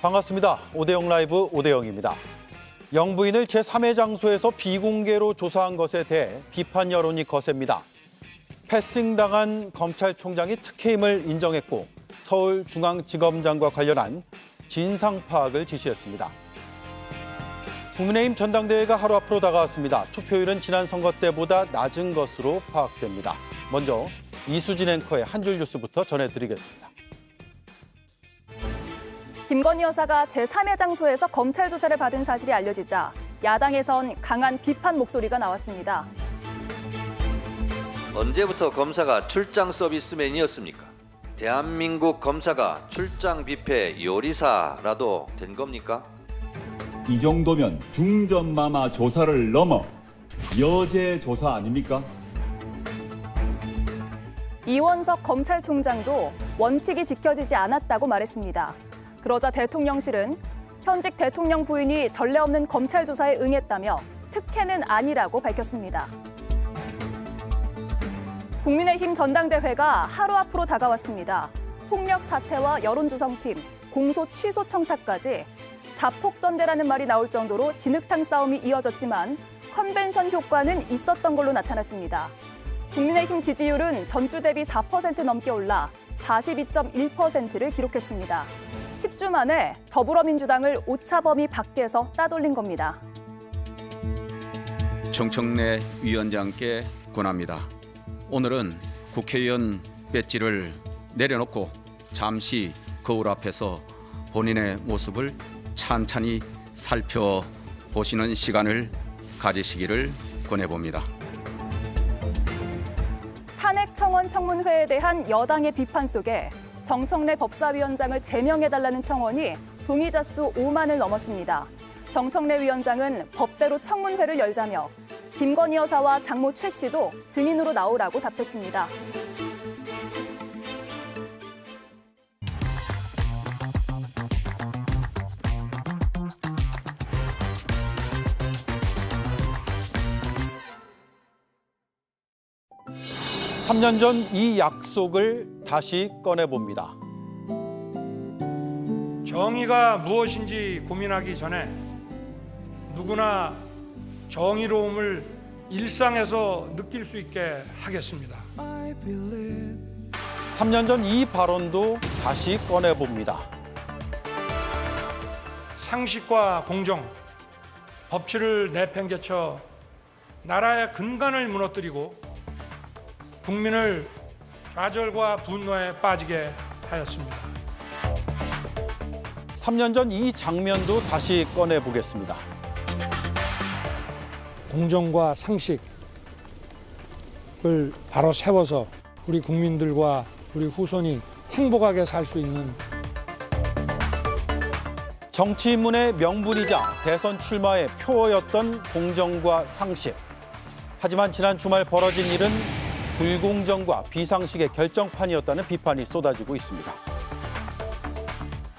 반갑습니다. 오대영 라이브 오대영입니다. 영부인을 제3의 장소에서 비공개로 조사한 것에 대해 비판 여론이 거셉니다. 패싱당한 검찰총장이 특혜임을 인정했고 서울중앙지검장과 관련한 진상 파악을 지시했습니다. 국민의힘 전당대회가 하루 앞으로 다가왔습니다. 투표율은 지난 선거 때보다 낮은 것으로 파악됩니다. 먼저 이수진 앵커의 한 줄 뉴스부터 전해드리겠습니다. 김건희 여사가 제3의 장소에서 검찰 조사를 받은 사실이 알려지자 야당에선 강한 비판 목소리가 나왔습니다. 언제부터 검사가 출장 서비스맨이었습니까? 대한민국 검사가 출장 뷔페 요리사라도 된 겁니까? 이 정도면 중전마마 조사를 넘어 여제 조사 아닙니까? 이원석 검찰총장도 원칙이 지켜지지 않았다고 말했습니다. 그러자 대통령실은 현직 대통령 부인이 전례 없는 검찰 조사에 응했다며 특혜는 아니라고 밝혔습니다. 국민의힘 전당대회가 하루 앞으로 다가왔습니다. 폭력 사태와 여론조성팀, 공소 취소 청탁까지 자폭전대라는 말이 나올 정도로 진흙탕 싸움이 이어졌지만 컨벤션 효과는 있었던 걸로 나타났습니다. 국민의힘 지지율은 전주 대비 4% 넘게 올라 42.1%를 기록했습니다. 10주 만에 더불어민주당을 오차범위 밖에서 따돌린 겁니다. 정청래 위원장께 권합니다. 오늘은 국회의원 배지를 내려놓고 잠시 거울 앞에서 본인의 모습을 찬찬히 살펴보시는 시간을 가지시기를 권해봅니다. 탄핵 청원 청문회에 대한 여당의 비판 속에 정청래 법사위원장을 제명해달라는 청원이 동의자 수 5만을 넘었습니다. 정청래 위원장은 법대로 청문회를 열자며 김건희 여사와 장모 최 씨도 증인으로 나오라고 답했습니다. 삼 년 전 이 약속을 다시 꺼내봅니다. 정의가 무엇인지 고민하기 전에 누구나 정의로움을 일상에서 느낄 수 있게 하겠습니다. 3년 전 이 발언도 다시 꺼내봅니다. 상식과 공정, 법치를 내팽개쳐 나라의 근간을 무너뜨리고 국민을 좌절과 분노에 빠지게 하였습니다. 3년 전 이 장면도 다시 꺼내보겠습니다. 공정과 상식을 바로 세워서 우리 국민들과 우리 후손이 행복하게 살 수 있는 정치인문의 명분이자 대선 출마의 표어였던 공정과 상식. 하지만 지난 주말 벌어진 일은 불공정과 비상식의 결정판이었다는 비판이 쏟아지고 있습니다.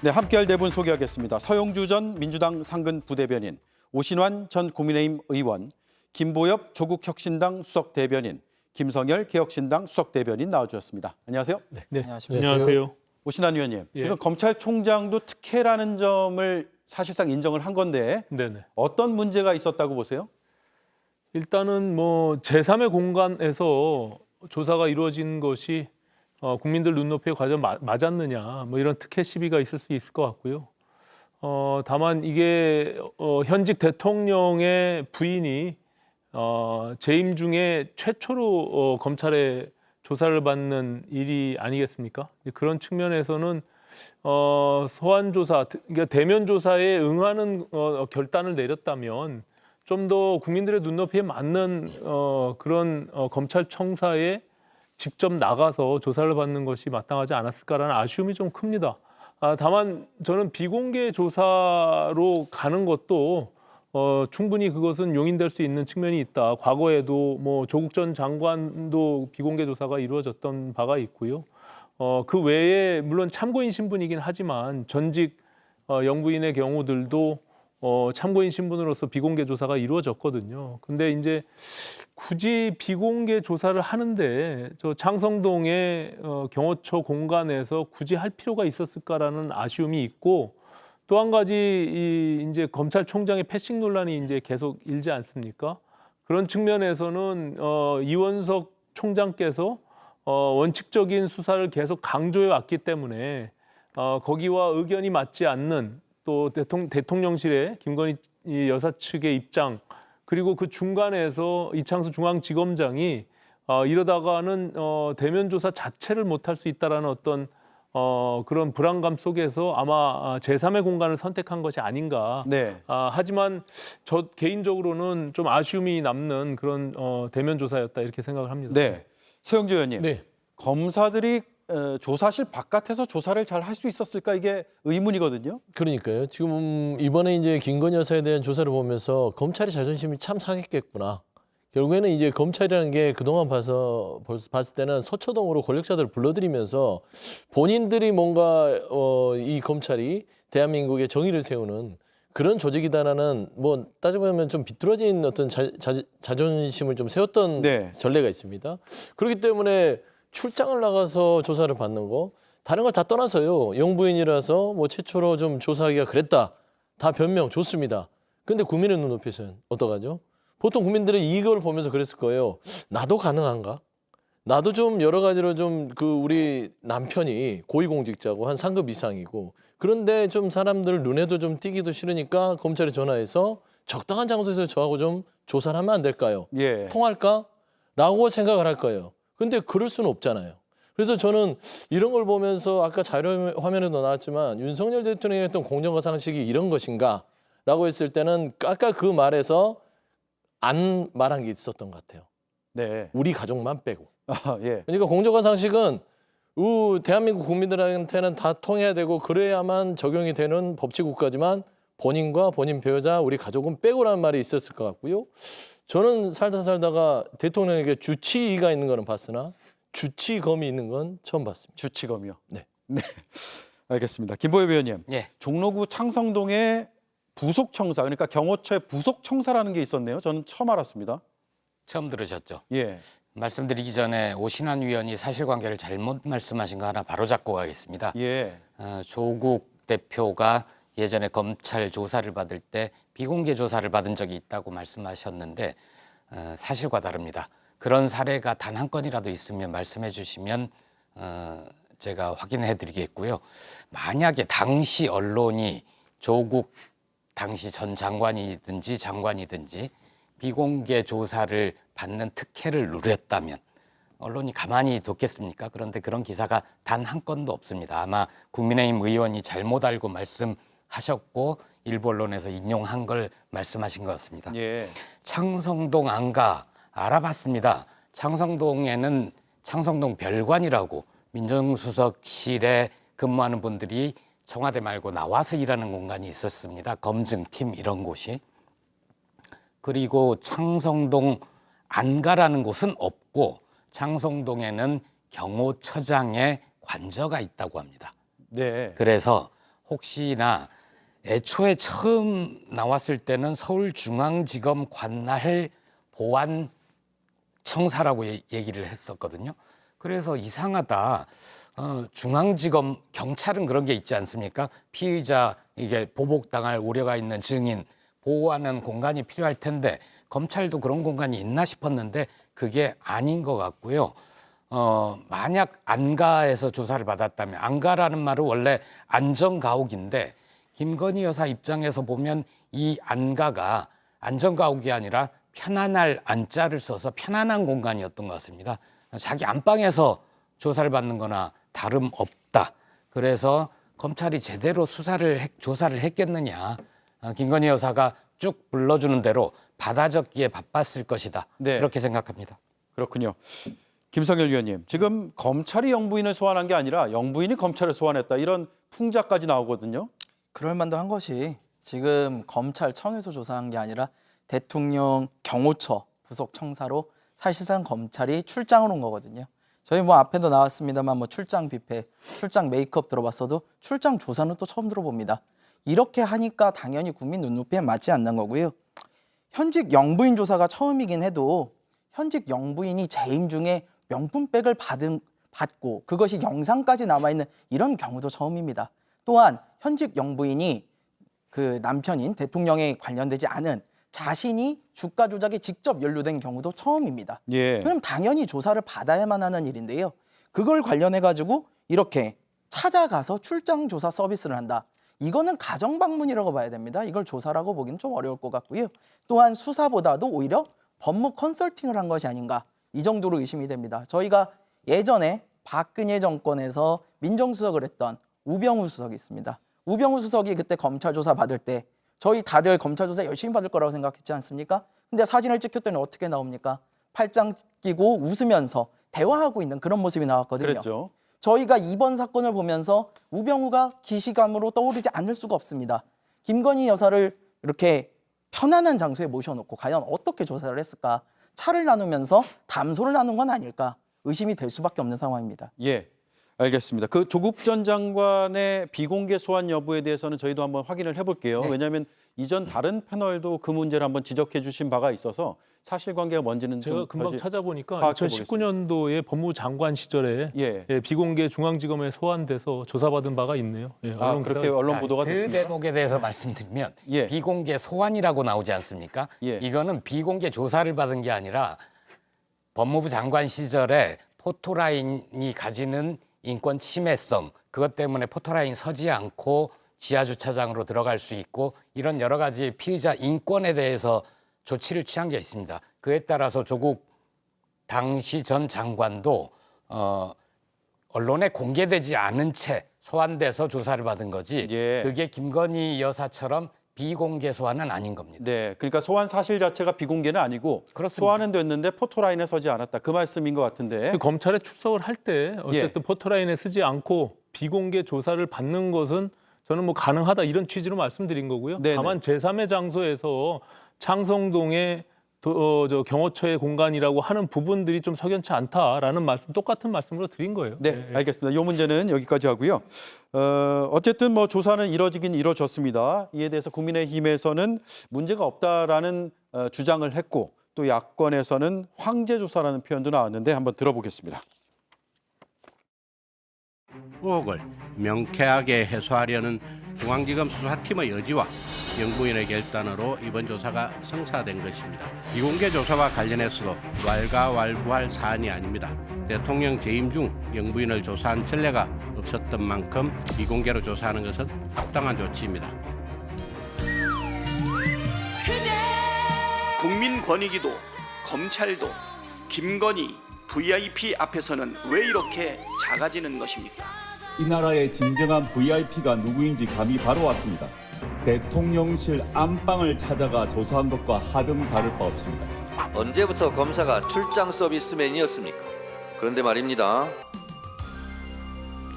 네, 함께할 네 분 소개하겠습니다. 서용주 전 민주당 상근 부대변인, 오신환 전 국민의힘 의원, 김보엽 조국혁신당 수석대변인, 김성열 개혁신당 수석대변인 나와주셨습니다. 안녕하세요. 네. 안녕하세요. 오신환 의원님, 예. 지금 검찰총장도 특혜라는 점을 사실상 인정을 한 건데 네네. 어떤 문제가 있었다고 보세요? 일단은 뭐 제3의 공간에서 조사가 이루어진 것이 국민들 눈높이에 과연 맞았느냐, 뭐 이런 특혜 시비가 있을 수 있을 것 같고요. 다만 이게 현직 대통령의 부인이 재임 중에 최초로 검찰에 조사를 받는 일이 아니겠습니까? 그런 측면에서는 소환 조사, 그러니까 대면 조사에 응하는 결단을 내렸다면 좀 더 국민들의 눈높이에 맞는 그런 검찰청사에 직접 나가서 조사를 받는 것이 마땅하지 않았을까라는 아쉬움이 좀 큽니다. 다만 저는 비공개 조사로 가는 것도 충분히 그것은 용인될 수 있는 측면이 있다. 과거에도 뭐 조국 전 장관도 비공개 조사가 이루어졌던 바가 있고요. 그 외에 물론 참고인 신분이긴 하지만 전직 영부인의 경우들도 참고인 신분으로서 비공개 조사가 이루어졌거든요. 근데 이제 굳이 비공개 조사를 하는데 저 창성동의 경호처 공간에서 굳이 할 필요가 있었을까라는 아쉬움이 있고, 또 한 가지 이제 검찰총장의 패싱 논란이 이제 계속 일지 않습니까? 그런 측면에서는 이원석 총장께서 원칙적인 수사를 계속 강조해 왔기 때문에 거기와 의견이 맞지 않는 또 대통령실의 김건희 여사 측의 입장 그리고 그 중간에서 이창수 중앙지검장이 이러다가는 대면 조사 자체를 못할 수 있다라는 어떤 그런 불안감 속에서 아마 제3의 공간을 선택한 것이 아닌가. 네. 하지만 저 개인적으로는 좀 아쉬움이 남는 그런 대면 조사였다 이렇게 생각을 합니다. 네. 서영주 의원님. 네. 검사들이 조사실 바깥에서 조사를 잘 할 수 있었을까 이게 의문이거든요. 그러니까요. 지금 이번에 이제 김건희 여사에 대한 조사를 보면서 검찰의 자존심이 참 상했겠구나. 결국에는 이제 검찰이라는 게 그동안 봤을 때는 서초동으로 권력자들을 불러들이면서 본인들이 뭔가 이 검찰이 대한민국의 정의를 세우는 그런 조직이다라는 뭐 따져보면 좀 비뚤어진 어떤 자존심을 좀 세웠던 네. 전례가 있습니다. 그렇기 때문에 출장을 나가서 조사를 받는 거 다른 걸 다 떠나서요. 영부인이라서 뭐 최초로 좀 조사하기가 그랬다. 다 변명 좋습니다. 근데 국민의 눈높이에서는 어떡하죠? 보통 국민들은 이걸 보면서 그랬을 거예요. 나도 가능한가? 나도 좀 여러 가지로 좀 그 우리 남편이 고위공직자고 한 상급 이상이고 그런데 좀 사람들 눈에도 좀 띄기도 싫으니까 검찰에 전화해서 적당한 장소에서 저하고 좀 조사를 하면 안 될까요? 예. 통할까? 라고 생각을 할 거예요. 근데 그럴 수는 없잖아요. 그래서 저는 이런 걸 보면서 아까 자료 화면에도 나왔지만 윤석열 대통령이 했던 공정과 상식이 이런 것인가? 라고 했을 때는 아까 그 말에서 안 말한 게 있었던 것 같아요. 네. 우리 가족만 빼고. 예. 그러니까 공정과 상식은 대한민국 국민들한테는 다 통해야 되고 그래야만 적용이 되는 법치국가지만 본인과 본인 배우자, 우리 가족은 빼고라는 말이 있었을 것 같고요. 저는 살다가 대통령에게 주치의가 있는 거는 봤으나 주치검이 있는 건 처음 봤습니다. 주치검이요. 네. 네. 알겠습니다. 김보엽 의원님. 예. 종로구 창성동에 부속청사 그러니까 경호처의 부속청사라는 게 있었네요. 저는 처음 알았습니다. 처음 들으셨죠? 예. 말씀드리기 전에 오신환 위원이 사실관계를 잘못 말씀하신 거 하나 바로잡고 가겠습니다. 예. 조국 대표가 예전에 검찰 조사를 받을 때 비공개 조사를 받은 적이 있다고 말씀하셨는데 사실과 다릅니다. 그런 사례가 단 한 건이라도 있으면 말씀해 주시면 제가 확인해 드리겠고요. 만약에 당시 언론이 조국 당시 전 장관이든지 장관이든지 비공개 조사를 받는 특혜를 누렸다면 언론이 가만히 뒀겠습니까? 그런데 그런 기사가 단 한 건도 없습니다. 아마 국민의힘 의원이 잘못 알고 말씀하셨고 일부 언론에서 인용한 걸 말씀하신 것 같습니다. 예. 창성동 안가 알아봤습니다. 창성동에는 창성동 별관이라고 민정수석실에 근무하는 분들이 청와대 말고 나와서 일하는 공간이 있었습니다. 검증팀 이런 곳이. 그리고 창성동 안가라는 곳은 없고 창성동에는 경호처장의 관저가 있다고 합니다. 네. 그래서 혹시나 애초에 처음 나왔을 때는 서울중앙지검 관할 보안청사라고 얘기를 했었거든요. 그래서 이상하다. 중앙지검 경찰은 그런 게 있지 않습니까? 피의자 이게 보복당할 우려가 있는 증인 보호하는 공간이 필요할 텐데 검찰도 그런 공간이 있나 싶었는데 그게 아닌 것 같고요. 만약 안가에서 조사를 받았다면 안가라는 말은 원래 안전가옥인데 김건희 여사 입장에서 보면 이 안가가 안전가옥이 아니라 편안할 안자를 써서 편안한 공간이었던 것 같습니다. 자기 안방에서 조사를 받는 거나 다름없다. 그래서 검찰이 제대로 조사를 했겠느냐. 김건희 여사가 쭉 불러주는 대로 받아적기에 바빴을 것이다. 네. 그렇게 생각합니다. 그렇군요. 김성열 위원님, 지금 검찰이 영부인을 소환한 게 아니라 영부인이 검찰을 소환했다 이런 풍자까지 나오거든요. 그럴 만도 한 것이 지금 검찰청에서 조사한 게 아니라 대통령 경호처 부속청사로 사실상 검찰이 출장을 온 거거든요. 저희 뭐 앞에도 나왔습니다만 뭐 출장 뷔페, 출장 메이크업 들어봤어도 출장 조사는 또 처음 들어봅니다. 이렇게 하니까 당연히 국민 눈높이에 맞지 않는 거고요. 현직 영부인 조사가 처음이긴 해도 현직 영부인이 재임 중에 명품백을 받고 그것이 영상까지 남아있는 이런 경우도 처음입니다. 또한 현직 영부인이 그 남편인 대통령에 관련되지 않은 자신이 주가 조작에 직접 연루된 경우도 처음입니다. 예. 그럼 당연히 조사를 받아야만 하는 일인데요. 그걸 관련해 가지고 이렇게 찾아가서 출장 조사 서비스를 한다. 이거는 가정 방문이라고 봐야 됩니다. 이걸 조사라고 보기는 좀 어려울 것 같고요. 또한 수사보다도 오히려 법무 컨설팅을 한 것이 아닌가, 이 정도로 의심이 됩니다. 저희가 예전에 박근혜 정권에서 민정수석을 했던 우병우 수석이 있습니다. 우병우 수석이 그때 검찰 조사 받을 때 저희 다들 검찰 조사 열심히 받을 거라고 생각했지 않습니까? 근데 사진을 찍혔더니 어떻게 나옵니까? 팔짱 끼고 웃으면서 대화하고 있는 그런 모습이 나왔거든요. 그랬죠. 저희가 이번 사건을 보면서 우병우가 기시감으로 떠오르지 않을 수가 없습니다. 김건희 여사를 이렇게 편안한 장소에 모셔놓고 과연 어떻게 조사를 했을까? 차를 나누면서 담소를 나눈 건 아닐까? 의심이 될 수밖에 없는 상황입니다. 예, 알겠습니다. 그 조국 전 장관의 비공개 소환 여부에 대해서는 저희도 한번 확인을 해볼게요. 네. 왜냐하면 이전 다른 패널도 그 문제를 한번 지적해 주신 바가 있어서 사실관계가 뭔지는 제가 좀 금방 다시 찾아보니까 파악해 보겠습니다. 2019년도에 법무부 장관 시절에 예. 비공개 중앙지검에 소환돼서 조사받은 바가 있네요. 예, 아, 언론 그렇게 기사가 언론 보도가 그 됐습니다. 대목에 대해서 말씀드리면 예. 비공개 소환이라고 나오지 않습니까? 예. 이거는 비공개 조사를 받은 게 아니라 법무부 장관 시절에 포토라인이 가지는 인권 침해성, 그것 때문에 포토라인 서지 않고 지하 주차장으로 들어갈 수 있고 이런 여러 가지 피의자 인권에 대해서 조치를 취한 게 있습니다. 그에 따라서 조국 당시 전 장관도 언론에 공개되지 않은 채 소환돼서 조사를 받은 거지. 예. 그게 김건희 여사처럼 비공개 소환은 아닌 겁니다. 네, 그러니까 소환 사실 자체가 비공개는 아니고 그렇습니다. 소환은 됐는데 포토라인에 서지 않았다. 그 말씀인 것 같은데. 그 검찰에 출석을 할 때 어쨌든 예. 포토라인에 쓰지 않고 비공개 조사를 받는 것은 저는 뭐 가능하다 이런 취지로 말씀드린 거고요. 네네. 다만 제3의 장소에서 창성동의 저 경호처의 공간이라고 하는 부분들이 좀 석연치 않다라는 말씀, 똑같은 말씀으로 드린 거예요. 네, 알겠습니다. 이 문제는 여기까지 하고요. 어쨌든 뭐 조사는 이뤄지긴 이뤄졌습니다. 이에 대해서 국민의힘에서는 문제가 없다라는 주장을 했고 또 야권에서는 황제 조사라는 표현도 나왔는데 한번 들어보겠습니다. 의혹을 명쾌하게 해소하려는 중앙지검 수사팀의 의지와 영부인의 결단으로 이번 조사가 성사된 것입니다. 비공개 조사와 관련해서도 왈가왈부할 사안이 아닙니다. 대통령 재임 중 영부인을 조사한 전례가 없었던 만큼 비공개로 조사하는 것은 합당한 조치입니다. 국민권익위도 검찰도 김건희 VIP 앞에서는 왜 이렇게 작아지는 것입니까? 이 나라의 진정한 VIP가 누구인지 감이 바로 왔습니다. 대통령실 안방을 찾아가 조사한 것과 하등 다를 바 없습니다. 언제부터 검사가 출장 서비스맨이었습니까? 그런데 말입니다.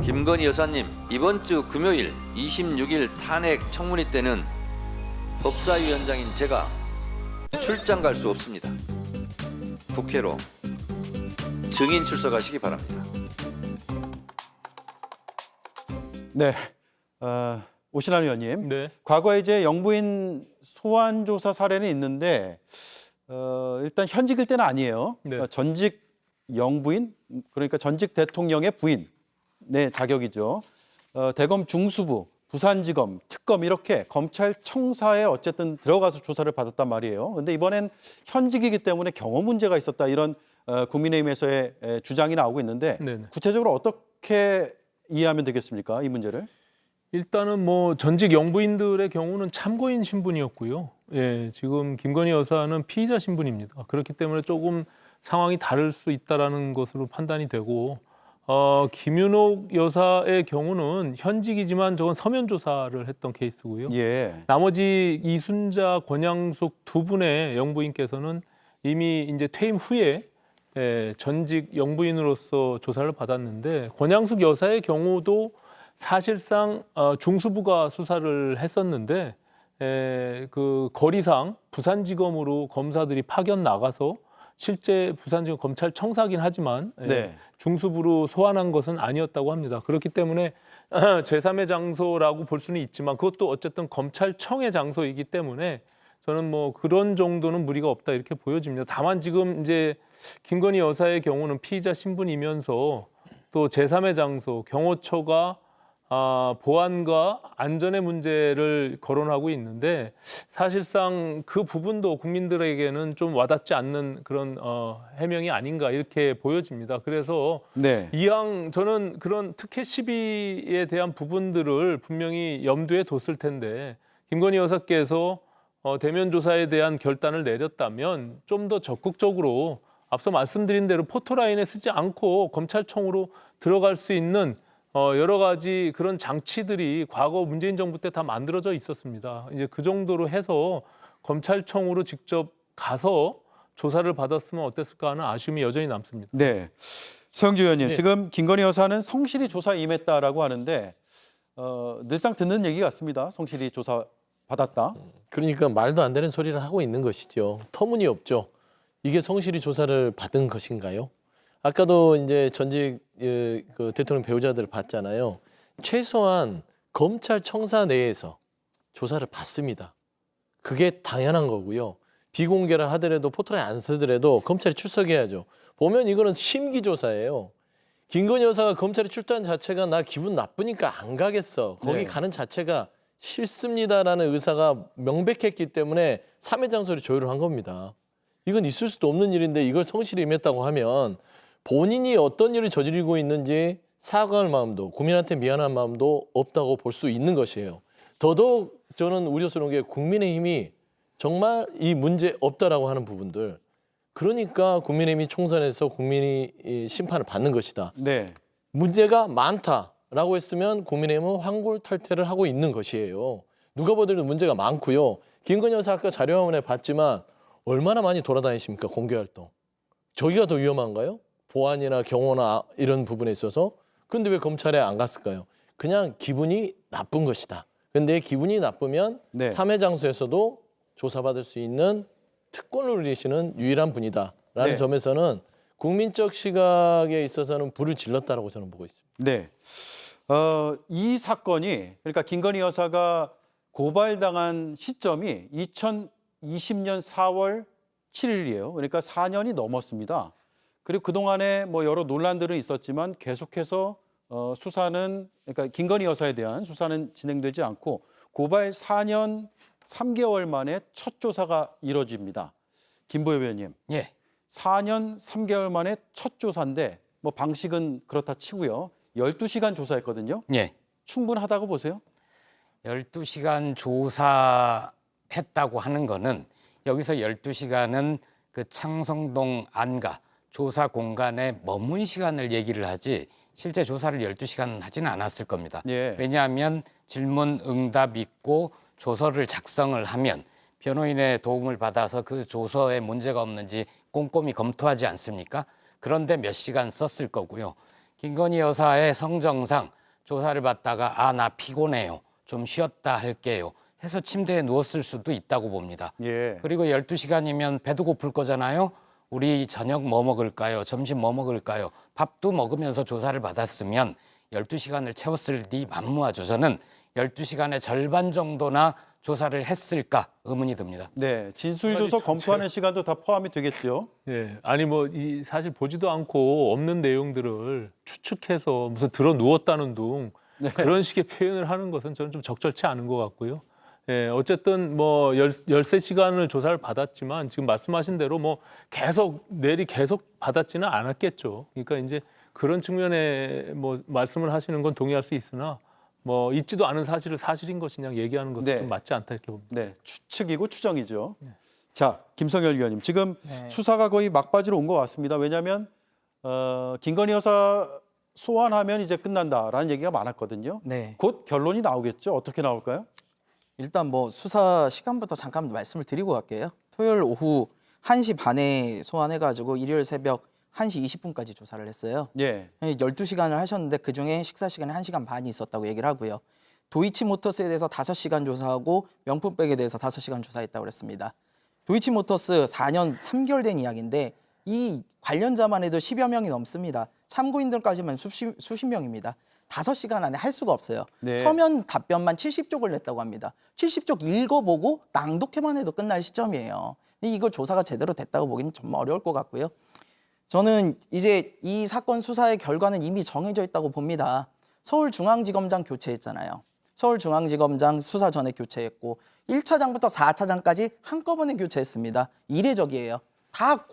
김건희 여사님, 이번 주 금요일 26일 탄핵 청문회 때는 법사위원장인 제가 출장 갈 수 없습니다. 국회로 증인 출석하시기 바랍니다. 네, 오신환 의원님. 네. 과거에 이제 영부인 소환 조사 사례는 있는데 일단 현직일 때는 아니에요. 네. 전직 영부인, 그러니까 전직 대통령의 부인의 자격이죠. 대검 중수부, 부산지검, 특검 이렇게 검찰청사에 어쨌든 들어가서 조사를 받았단 말이에요. 그런데 이번엔 현직이기 때문에 경호 문제가 있었다 이런 국민의힘에서의 주장이 나오고 있는데 네네. 구체적으로 어떻게 이해하면 되겠습니까? 이 문제를? 일단은 뭐 전직 영부인들의 경우는 참고인 신분이었고요. 예, 지금 김건희 여사는 피의자 신분입니다. 그렇기 때문에 조금 상황이 다를 수 있다라는 것으로 판단이 되고, 김윤옥 여사의 경우는 현직이지만 저건 서면 조사를 했던 케이스고요. 예. 나머지 이순자, 권양숙 두 분의 영부인께서는 이미 이제 퇴임 후에 전직 영부인으로서 조사를 받았는데, 권양숙 여사의 경우도 사실상 중수부가 수사를 했었는데 그 거리상 부산지검으로 검사들이 파견 나가서 실제 부산지검 검찰청사긴 하지만 네. 중수부로 소환한 것은 아니었다고 합니다. 그렇기 때문에 제3의 장소라고 볼 수는 있지만 그것도 어쨌든 검찰청의 장소이기 때문에 저는 뭐 그런 정도는 무리가 없다 이렇게 보여집니다. 다만 지금 이제 김건희 여사의 경우는 피의자 신분이면서 또 제3의 장소 경호처가 보안과 안전의 문제를 거론하고 있는데 사실상 그 부분도 국민들에게는 좀 와닿지 않는 그런 해명이 아닌가 이렇게 보여집니다. 그래서 네. 이왕 저는 그런 특혜 시비에 대한 부분들을 분명히 염두에 뒀을 텐데 김건희 여사께서 대면 조사에 대한 결단을 내렸다면 좀 더 적극적으로 앞서 말씀드린 대로 포토라인에 쓰지 않고 검찰청으로 들어갈 수 있는 여러 가지 그런 장치들이 과거 문재인 정부 때 다 만들어져 있었습니다. 이제 그 정도로 해서 검찰청으로 직접 가서 조사를 받았으면 어땠을까 하는 아쉬움이 여전히 남습니다. 네. 서영주 의원님, 네. 지금 김건희 여사는 성실히 조사에 임했다라고 하는데 늘상 듣는 얘기 같습니다. 성실히 조사 받았다. 그러니까 말도 안 되는 소리를 하고 있는 것이죠. 터무니없죠. 이게 성실히 조사를 받은 것인가요? 아까도 이제 전직 그 대통령 배우자들 봤잖아요. 최소한 검찰청사 내에서 조사를 받습니다. 그게 당연한 거고요. 비공개라 하더라도 포털에 안 쓰더라도 검찰이 출석해야죠. 보면 이거는 심기 조사예요. 김건희 여사가 검찰에 출두한 자체가 나 기분 나쁘니까 안 가겠어. 거기 네. 가는 자체가 싫습니다라는 의사가 명백했기 때문에 3회 장소를 조율을 한 겁니다. 이건 있을 수도 없는 일인데 이걸 성실히 임했다고 하면 본인이 어떤 일을 저지르고 있는지 사과할 마음도 국민한테 미안한 마음도 없다고 볼 수 있는 것이에요. 더더욱 저는 우려스러운 게 국민의힘이 정말 이 문제 없다라고 하는 부분들 그러니까 국민의힘이 총선에서 국민이 심판을 받는 것이다. 네. 문제가 많다라고 했으면 국민의힘은 환골탈태를 하고 있는 것이에요. 누가 보더라도 문제가 많고요. 김건희 여사 아까 자료화면에 봤지만 얼마나 많이 돌아다니십니까? 공개활동. 저기가 더 위험한가요? 보안이나 경호나 이런 부분에 있어서. 근데 왜 검찰에 안 갔을까요? 그냥 기분이 나쁜 것이다. 근데 기분이 나쁘면 네. 3회 장소에서도 조사받을 수 있는 특권을 누리시는 유일한 분이다라는 네. 점에서는 국민적 시각에 있어서는 불을 질렀다라고 저는 보고 있습니다. 네. 이 사건이 그러니까 김건희 여사가 고발당한 시점이 2020년 4월 7일이에요. 그러니까 4년이 넘었습니다. 그리고 그동안에 뭐 여러 논란들은 있었지만 계속해서 수사는 그러니까 김건희 여사에 대한 수사는 진행되지 않고 고발 4년 3개월 만에 첫 조사가 이뤄집니다. 김보엽 의원님. 예. 4년 3개월 만에 첫 조사인데 뭐 방식은 그렇다 치고요. 12시간 조사했거든요. 예. 충분하다고 보세요? 12시간 조사했다고 하는 거는 여기서 12시간은 그 창성동 안가 조사 공간에 머문 시간을 얘기를 하지 실제 조사를 12시간 하지는 않았을 겁니다. 예. 왜냐하면 질문 응답 있고 조서를 작성을 하면 변호인의 도움을 받아서 그 조서에 문제가 없는지 꼼꼼히 검토하지 않습니까? 그런데 몇 시간 썼을 거고요. 김건희 여사의 성정상 조사를 받다가 나 피곤해요. 좀 쉬었다 할게요. 해서 침대에 누웠을 수도 있다고 봅니다. 예. 그리고 12시간이면 배도 고플 거잖아요. 우리 저녁 뭐 먹을까요? 점심 뭐 먹을까요? 밥도 먹으면서 조사를 받았으면 12시간을 채웠을 리 만무하죠. 저는 12시간의 절반 정도나 조사를 했을까 의문이 듭니다. 네, 진술조서 검토하는 시간도 다 포함이 되겠죠. 예, 아니 뭐 사실 보지도 않고 없는 내용들을 추측해서 무슨 들어 누웠다는 둥 그런 식의 표현을 하는 것은 저는 좀 적절치 않은 것 같고요. 예, 어쨌든 뭐 13시간을 조사를 받았지만 지금 말씀하신 대로 뭐 계속 받았지는 않았겠죠. 그러니까 이제 그런 측면에 뭐 말씀을 하시는 건 동의할 수 있으나 뭐 있지도 않은 사실을 사실인 것이냐 얘기하는 것은 네. 좀 맞지 않다 이렇게 봅니다. 네, 추측이고 추정이죠. 자, 김성열 위원님, 지금 네. 수사가 거의 막바지로 온 것 같습니다. 왜냐하면 김건희 여사 소환하면 이제 끝난다라는 얘기가 많았거든요. 네. 곧 결론이 나오겠죠. 어떻게 나올까요? 일단 뭐 수사 시간부터 잠깐 말씀을 드리고 갈게요. 토요일 오후 1시 반에 소환해가지고 일요일 새벽 1시 20분까지 조사를 했어요. 예. 12시간을 하셨는데 그중에 식사 시간에 1시간 반이 있었다고 얘기를 하고요. 도이치모터스에 대해서 5시간 조사하고 명품백에 대해서 5시간 조사했다고 그랬습니다. 도이치모터스 4년 3개월 된 이야기인데 이 관련자만 해도 10여 명이 넘습니다. 참고인들까지만 수십 명입니다. 5시간 안에 할 수가 없어요. 네. 서면 답변만 70쪽을 냈다고 합니다. 70쪽 읽어보고 낭독해만 해도 끝날 시점이에요. 이걸 조사가 제대로 됐다고 보기는 정말 어려울 것 같고요. 저는 이제 이 사건 수사의 결과는 이미 정해져 있다고 봅니다. 서울중앙지검장 교체했잖아요. 서울중앙지검장 수사 전에 교체했고 1차장부터 4차장까지 한꺼번에 교체했습니다. 이례적이에요. 다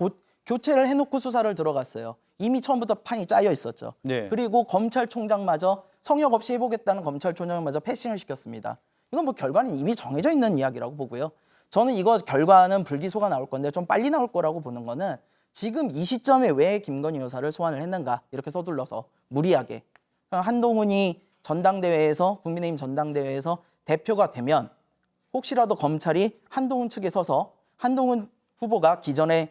교체를 해놓고 수사를 들어갔어요. 이미 처음부터 판이 짜여 있었죠. 네. 그리고 검찰총장마저 성역 없이 해보겠다는 검찰총장마저 패싱을 시켰습니다. 이건 뭐 결과는 이미 정해져 있는 이야기라고 보고요. 저는 이거 결과는 불기소가 나올 건데 좀 빨리 나올 거라고 보는 거는 지금 이 시점에 왜 김건희 여사를 소환을 했는가 이렇게 서둘러서 무리하게 한동훈이 전당대회에서 국민의힘 전당대회에서 대표가 되면 혹시라도 검찰이 한동훈 측에 서서 한동훈 후보가 기존의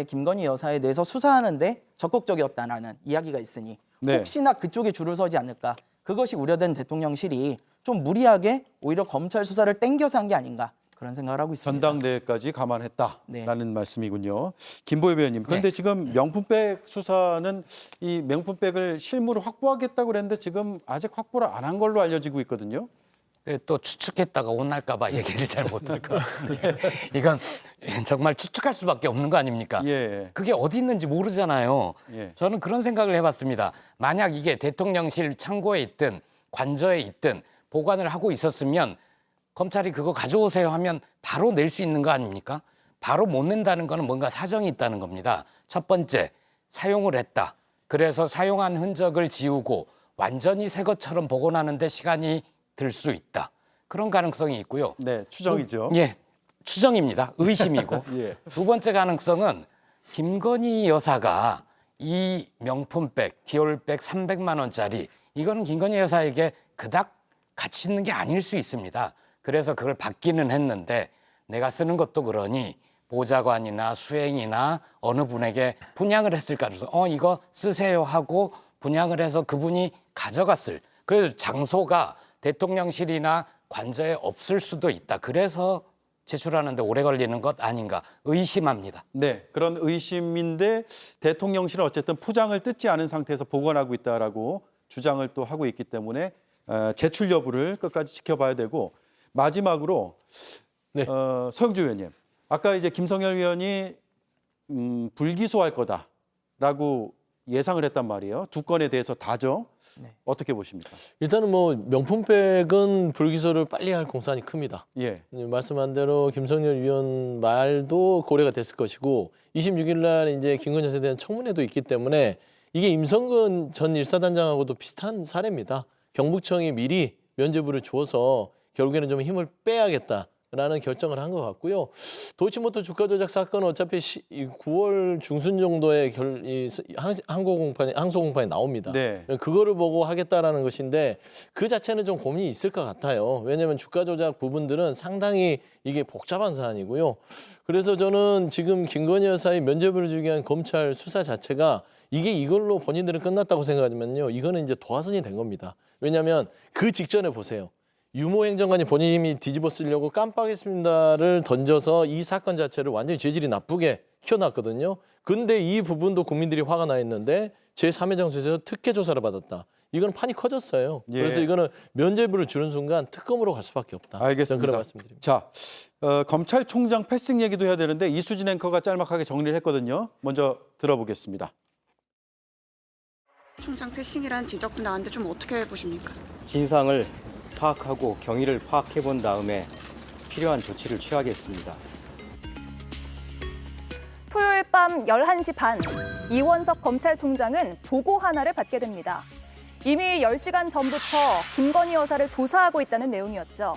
김건희 여사에 대해서 수사하는데 적극적이었다라는 이야기가 있으니 네. 혹시나 그쪽에 줄을 서지 않을까 그것이 우려된 대통령실이 좀 무리하게 오히려 검찰 수사를 땡겨서 한 게 아닌가 그런 생각을 하고 있습니다. 전당대회까지 감안했다라는 네. 말씀이군요. 김보엽 의원님. 그런데 지금 명품백 수사는 이 명품백을 실무로 확보하겠다고 그랬는데 지금 아직 확보를 안 한 걸로 알려지고 있거든요. 또 추측했다가 혼날까 봐 얘기를 잘 못할 것 같은데 이건 정말 추측할 수밖에 없는 거 아닙니까? 예. 그게 어디 있는지 모르잖아요. 예. 저는 그런 생각을 해봤습니다. 만약 이게 대통령실 창고에 있든 관저에 있든 보관을 하고 있었으면 검찰이 그거 가져오세요 하면 바로 낼 수 있는 거 아닙니까? 바로 못 낸다는 거는 뭔가 사정이 있다는 겁니다. 첫 번째, 사용을 했다. 그래서 사용한 흔적을 지우고 완전히 새 것처럼 복원하는데 시간이 들 수 있다. 그런 가능성이 있고요. 네, 추정이죠. 예, 추정입니다. 의심이고. 예. 두 번째 가능성은 김건희 여사가 이 명품백, 디올백 300만 원짜리 이거는 김건희 여사에게 그닥 가치 있는 게 아닐 수 있습니다. 그래서 그걸 받기는 했는데 내가 쓰는 것도 그러니 보좌관이나 수행이나 어느 분에게 분양을 했을까 그래서 이거 쓰세요 하고 분양을 해서 그분이 가져갔을. 그래서 장소가 대통령실이나 관저에 없을 수도 있다. 그래서 제출하는데 오래 걸리는 것 아닌가 의심합니다. 네, 그런 의심인데 대통령실은 어쨌든 포장을 뜯지 않은 상태에서 보관하고 있다라고 주장을 또 하고 있기 때문에 제출 여부를 끝까지 지켜봐야 되고 마지막으로 네. 서영주 의원님, 아까 이제 김성열 의원이 불기소할 거다라고 예상을 했단 말이에요. 두 건에 대해서 다죠. 네. 어떻게 보십니까? 일단은 뭐 명품백은 불기소를 빨리 할 공산이 큽니다. 예. 말씀한 대로 김성열 위원 말도 고려가 됐을 것이고 26일 날 이제 김건희 여사에 대한 청문회도 있기 때문에 이게 임성근 전 일사단장하고도 비슷한 사례입니다. 경북청이 미리 면죄부를 주어서 결국에는 좀 힘을 빼야겠다라는 결정을 한 것 같고요. 도이치모터 주가 조작 사건은 어차피 9월 중순 정도에 항소공판에 나옵니다. 네. 그거를 보고 하겠다라는 것인데 그 자체는 좀 고민이 있을 것 같아요. 왜냐하면 주가 조작 부분들은 상당히 이게 복잡한 사안이고요. 그래서 저는 지금 김건희 여사의 면죄부를 주기 위한 검찰 수사 자체가 이게 이걸로 본인들은 끝났다고 생각하지만요. 이거는 이제 도화선이 된 겁니다. 왜냐하면 그 직전에 보세요. 유모 행정관이 본인 힘이 뒤집어 쓰려고 깜빡했습니다를 던져서 이 사건 자체를 완전히 죄질이 나쁘게 키워놨거든요. 근데 이 부분도 국민들이 화가 나 있는데 제3회 장소에서 특혜 조사를 받았다. 이건 판이 커졌어요. 예. 그래서 이거는 면죄부를 주는 순간 특검으로 갈 수밖에 없다. 알겠습니다. 그런 말씀드립니다. 자, 검찰총장 패싱 얘기도 해야 되는데 이수진 앵커가 짤막하게 정리를 했거든요. 먼저 들어보겠습니다. 총장 패싱이라는 지적도 나왔는데 좀 어떻게 보십니까? 진상을 파악하고 경위를 파악해 본 다음에 필요한 조치를 취하겠습니다. 토요일 밤 11시 반, 이원석 검찰총장은 보고 하나를 받게 됩니다. 이미 10시간 전부터 김건희 여사를 조사하고 있다는 내용이었죠.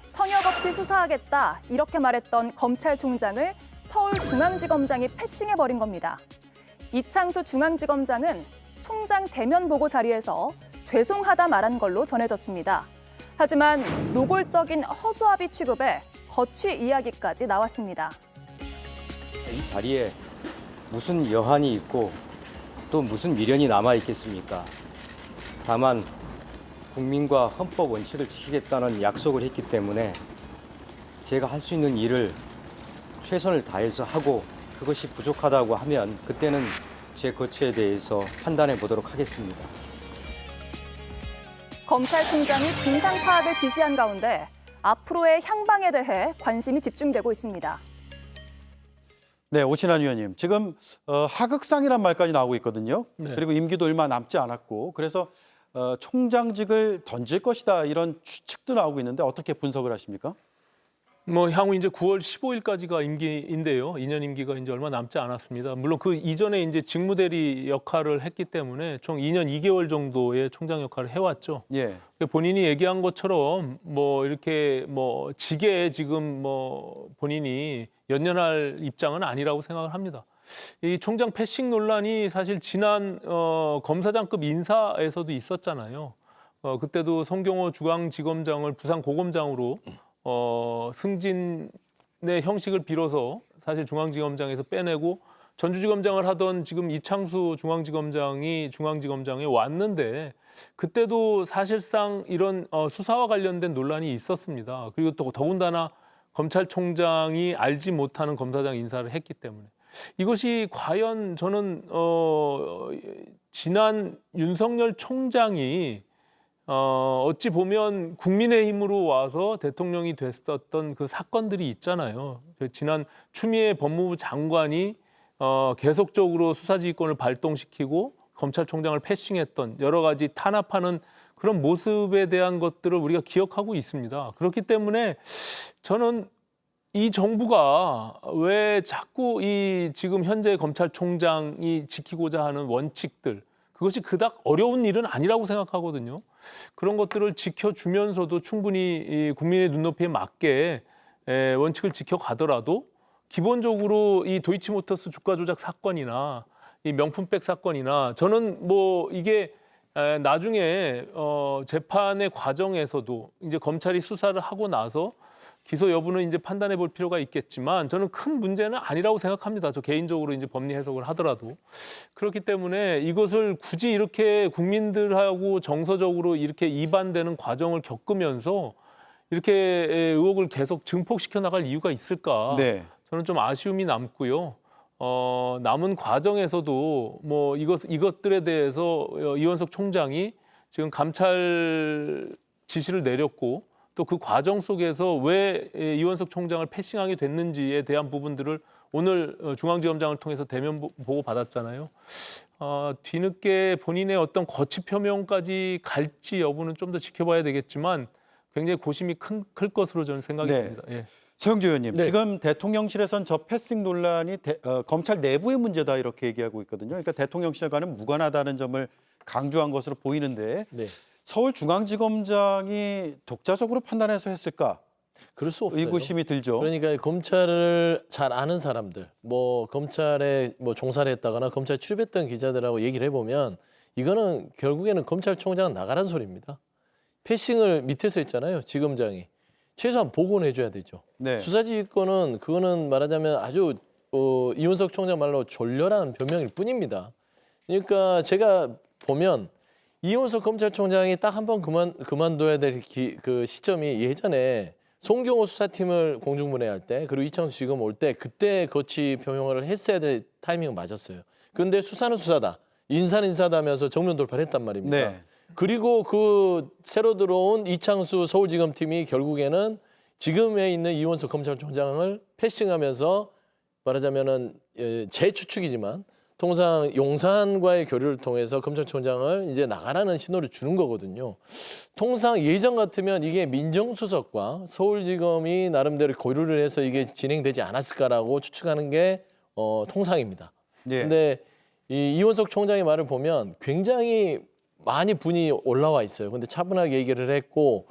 성역 없이 수사하겠다 이렇게 말했던 검찰총장을 서울중앙지검장이 패싱해버린 겁니다. 이창수 중앙지검장은 총장 대면 보고 자리에서 죄송하다 말한 걸로 전해졌습니다. 하지만 노골적인 허수아비 취급에 거취 이야기까지 나왔습니다. 이 자리에 무슨 여한이 있고 또 무슨 미련이 남아 있겠습니까? 다만 국민과 헌법 원칙을 지키겠다는 약속을 했기 때문에 제가 할 수 있는 일을 최선을 다해서 하고 그것이 부족하다고 하면 그때는 제 거취에 대해서 판단해 보도록 하겠습니다. 검찰총장이 진상 파악을 지시한 가운데 앞으로의 향방에 대해 관심이 집중되고 있습니다. 네, 오신환 의원님. 지금 하극상이란 말까지 나오고 있거든요. 네. 그리고 임기도 얼마 남지 않았고 그래서 총장직을 던질 것이다 이런 추측도 나오고 있는데 어떻게 분석을 하십니까? 뭐 향후 이제 9월 15일까지가 임기인데요. 2년 임기가 이제 얼마 남지 않았습니다. 물론 그 이전에 이제 직무대리 역할을 했기 때문에 총 2년 2개월 정도의 총장 역할을 해왔죠. 예. 본인이 얘기한 것처럼 뭐 이렇게 뭐 직에 지금 뭐 본인이 연연할 입장은 아니라고 생각을 합니다. 이 총장 패싱 논란이 사실 지난 검사장급 인사에서도 있었잖아요. 그때도 송경호 중앙지검장을 부산고검장으로 승진의 형식을 빌어서 사실 중앙지검장에서 빼내고 전주지검장을 하던 지금 이창수 중앙지검장이 중앙지검장에 왔는데 그때도 사실상 이런 수사와 관련된 논란이 있었습니다. 그리고 또 더군다나 검찰총장이 알지 못하는 검사장 인사를 했기 때문에 이것이 과연 저는 지난 윤석열 총장이 어찌 보면 국민의힘으로 와서 대통령이 됐었던 그 사건들이 있잖아요. 지난 추미애 법무부 장관이 계속적으로 수사지휘권을 발동시키고 검찰총장을 패싱했던 여러 가지 탄압하는 그런 모습에 대한 것들을 우리가 기억하고 있습니다. 그렇기 때문에 저는 이 정부가 왜 자꾸 이 지금 현재 검찰총장이 지키고자 하는 원칙들 그것이 그닥 어려운 일은 아니라고 생각하거든요. 그런 것들을 지켜주면서도 충분히 이 국민의 눈높이에 맞게 원칙을 지켜가더라도 기본적으로 이 도이치모터스 주가 조작 사건이나 이 명품백 사건이나 저는 뭐 이게 나중에 재판의 과정에서도 이제 검찰이 수사를 하고 나서 기소 여부는 이제 판단해 볼 필요가 있겠지만 저는 큰 문제는 아니라고 생각합니다. 저 개인적으로 이제 법리 해석을 하더라도. 그렇기 때문에 이것을 굳이 이렇게 국민들하고 정서적으로 이렇게 이반되는 과정을 겪으면서 이렇게 의혹을 계속 증폭시켜 나갈 이유가 있을까? 네. 저는 좀 아쉬움이 남고요. 남은 과정에서도 뭐 이것들에 대해서 이원석 총장이 지금 감찰 지시를 내렸고 또 그 과정 속에서 왜 이원석 총장을 패싱하게 됐는지에 대한 부분들을 오늘 중앙지검장을 통해서 대면 보고 받았잖아요. 뒤늦게 본인의 어떤 거취 표명까지 갈지 여부는 좀 더 지켜봐야 되겠지만 굉장히 고심이 클 것으로 저는 생각이 듭니다. 예. 서영주 의원님, 네. 지금 대통령실에서는 저 패싱 논란이 검찰 내부의 문제다 이렇게 얘기하고 있거든요. 그러니까 대통령실과는 무관하다는 점을 강조한 것으로 보이는데 네. 서울중앙지검장이 독자적으로 판단해서 했을까? 그럴 수 없어요. 의구심이 들죠. 그러니까 검찰을 잘 아는 사람들, 뭐 검찰에 뭐 종사를 했다거나 검찰 출입했던 기자들하고 얘기를 해보면 이거는 결국에는 검찰총장은 나가라는 소리입니다. 패싱을 밑에서 했잖아요, 지검장이. 최소한 보고는 해줘야 되죠. 네. 수사지휘권은 그거는 말하자면 아주 이원석 총장 말로 졸렬한 변명일 뿐입니다. 그러니까 제가 보면 이원석 검찰총장이 딱 한 번 그만둬야 될 그 시점이 예전에 송경호 수사팀을 공중분해할 때 그리고 이창수 지검 올 때 그때 거취 표명을 했어야 될 타이밍은 맞았어요. 그런데 수사는 수사다. 인사는 인사다 하면서 정면 돌파를 했단 말입니다. 네. 그리고 그 새로 들어온 이창수 서울지검팀이 결국에는 지금에 있는 이원석 검찰총장을 패싱하면서 말하자면은 제 추측이지만 통상 용산과의 교류를 통해서 검찰총장을 이제 나가라는 신호를 주는 거거든요. 통상 예전 같으면 이게 민정수석과 서울지검이 나름대로 교류를 해서 이게 진행되지 않았을까라고 추측하는 게 통상입니다. 그런데 이원석 총장의 말을 보면 굉장히 많이 분이 올라와 있어요. 근데 차분하게 얘기를 했고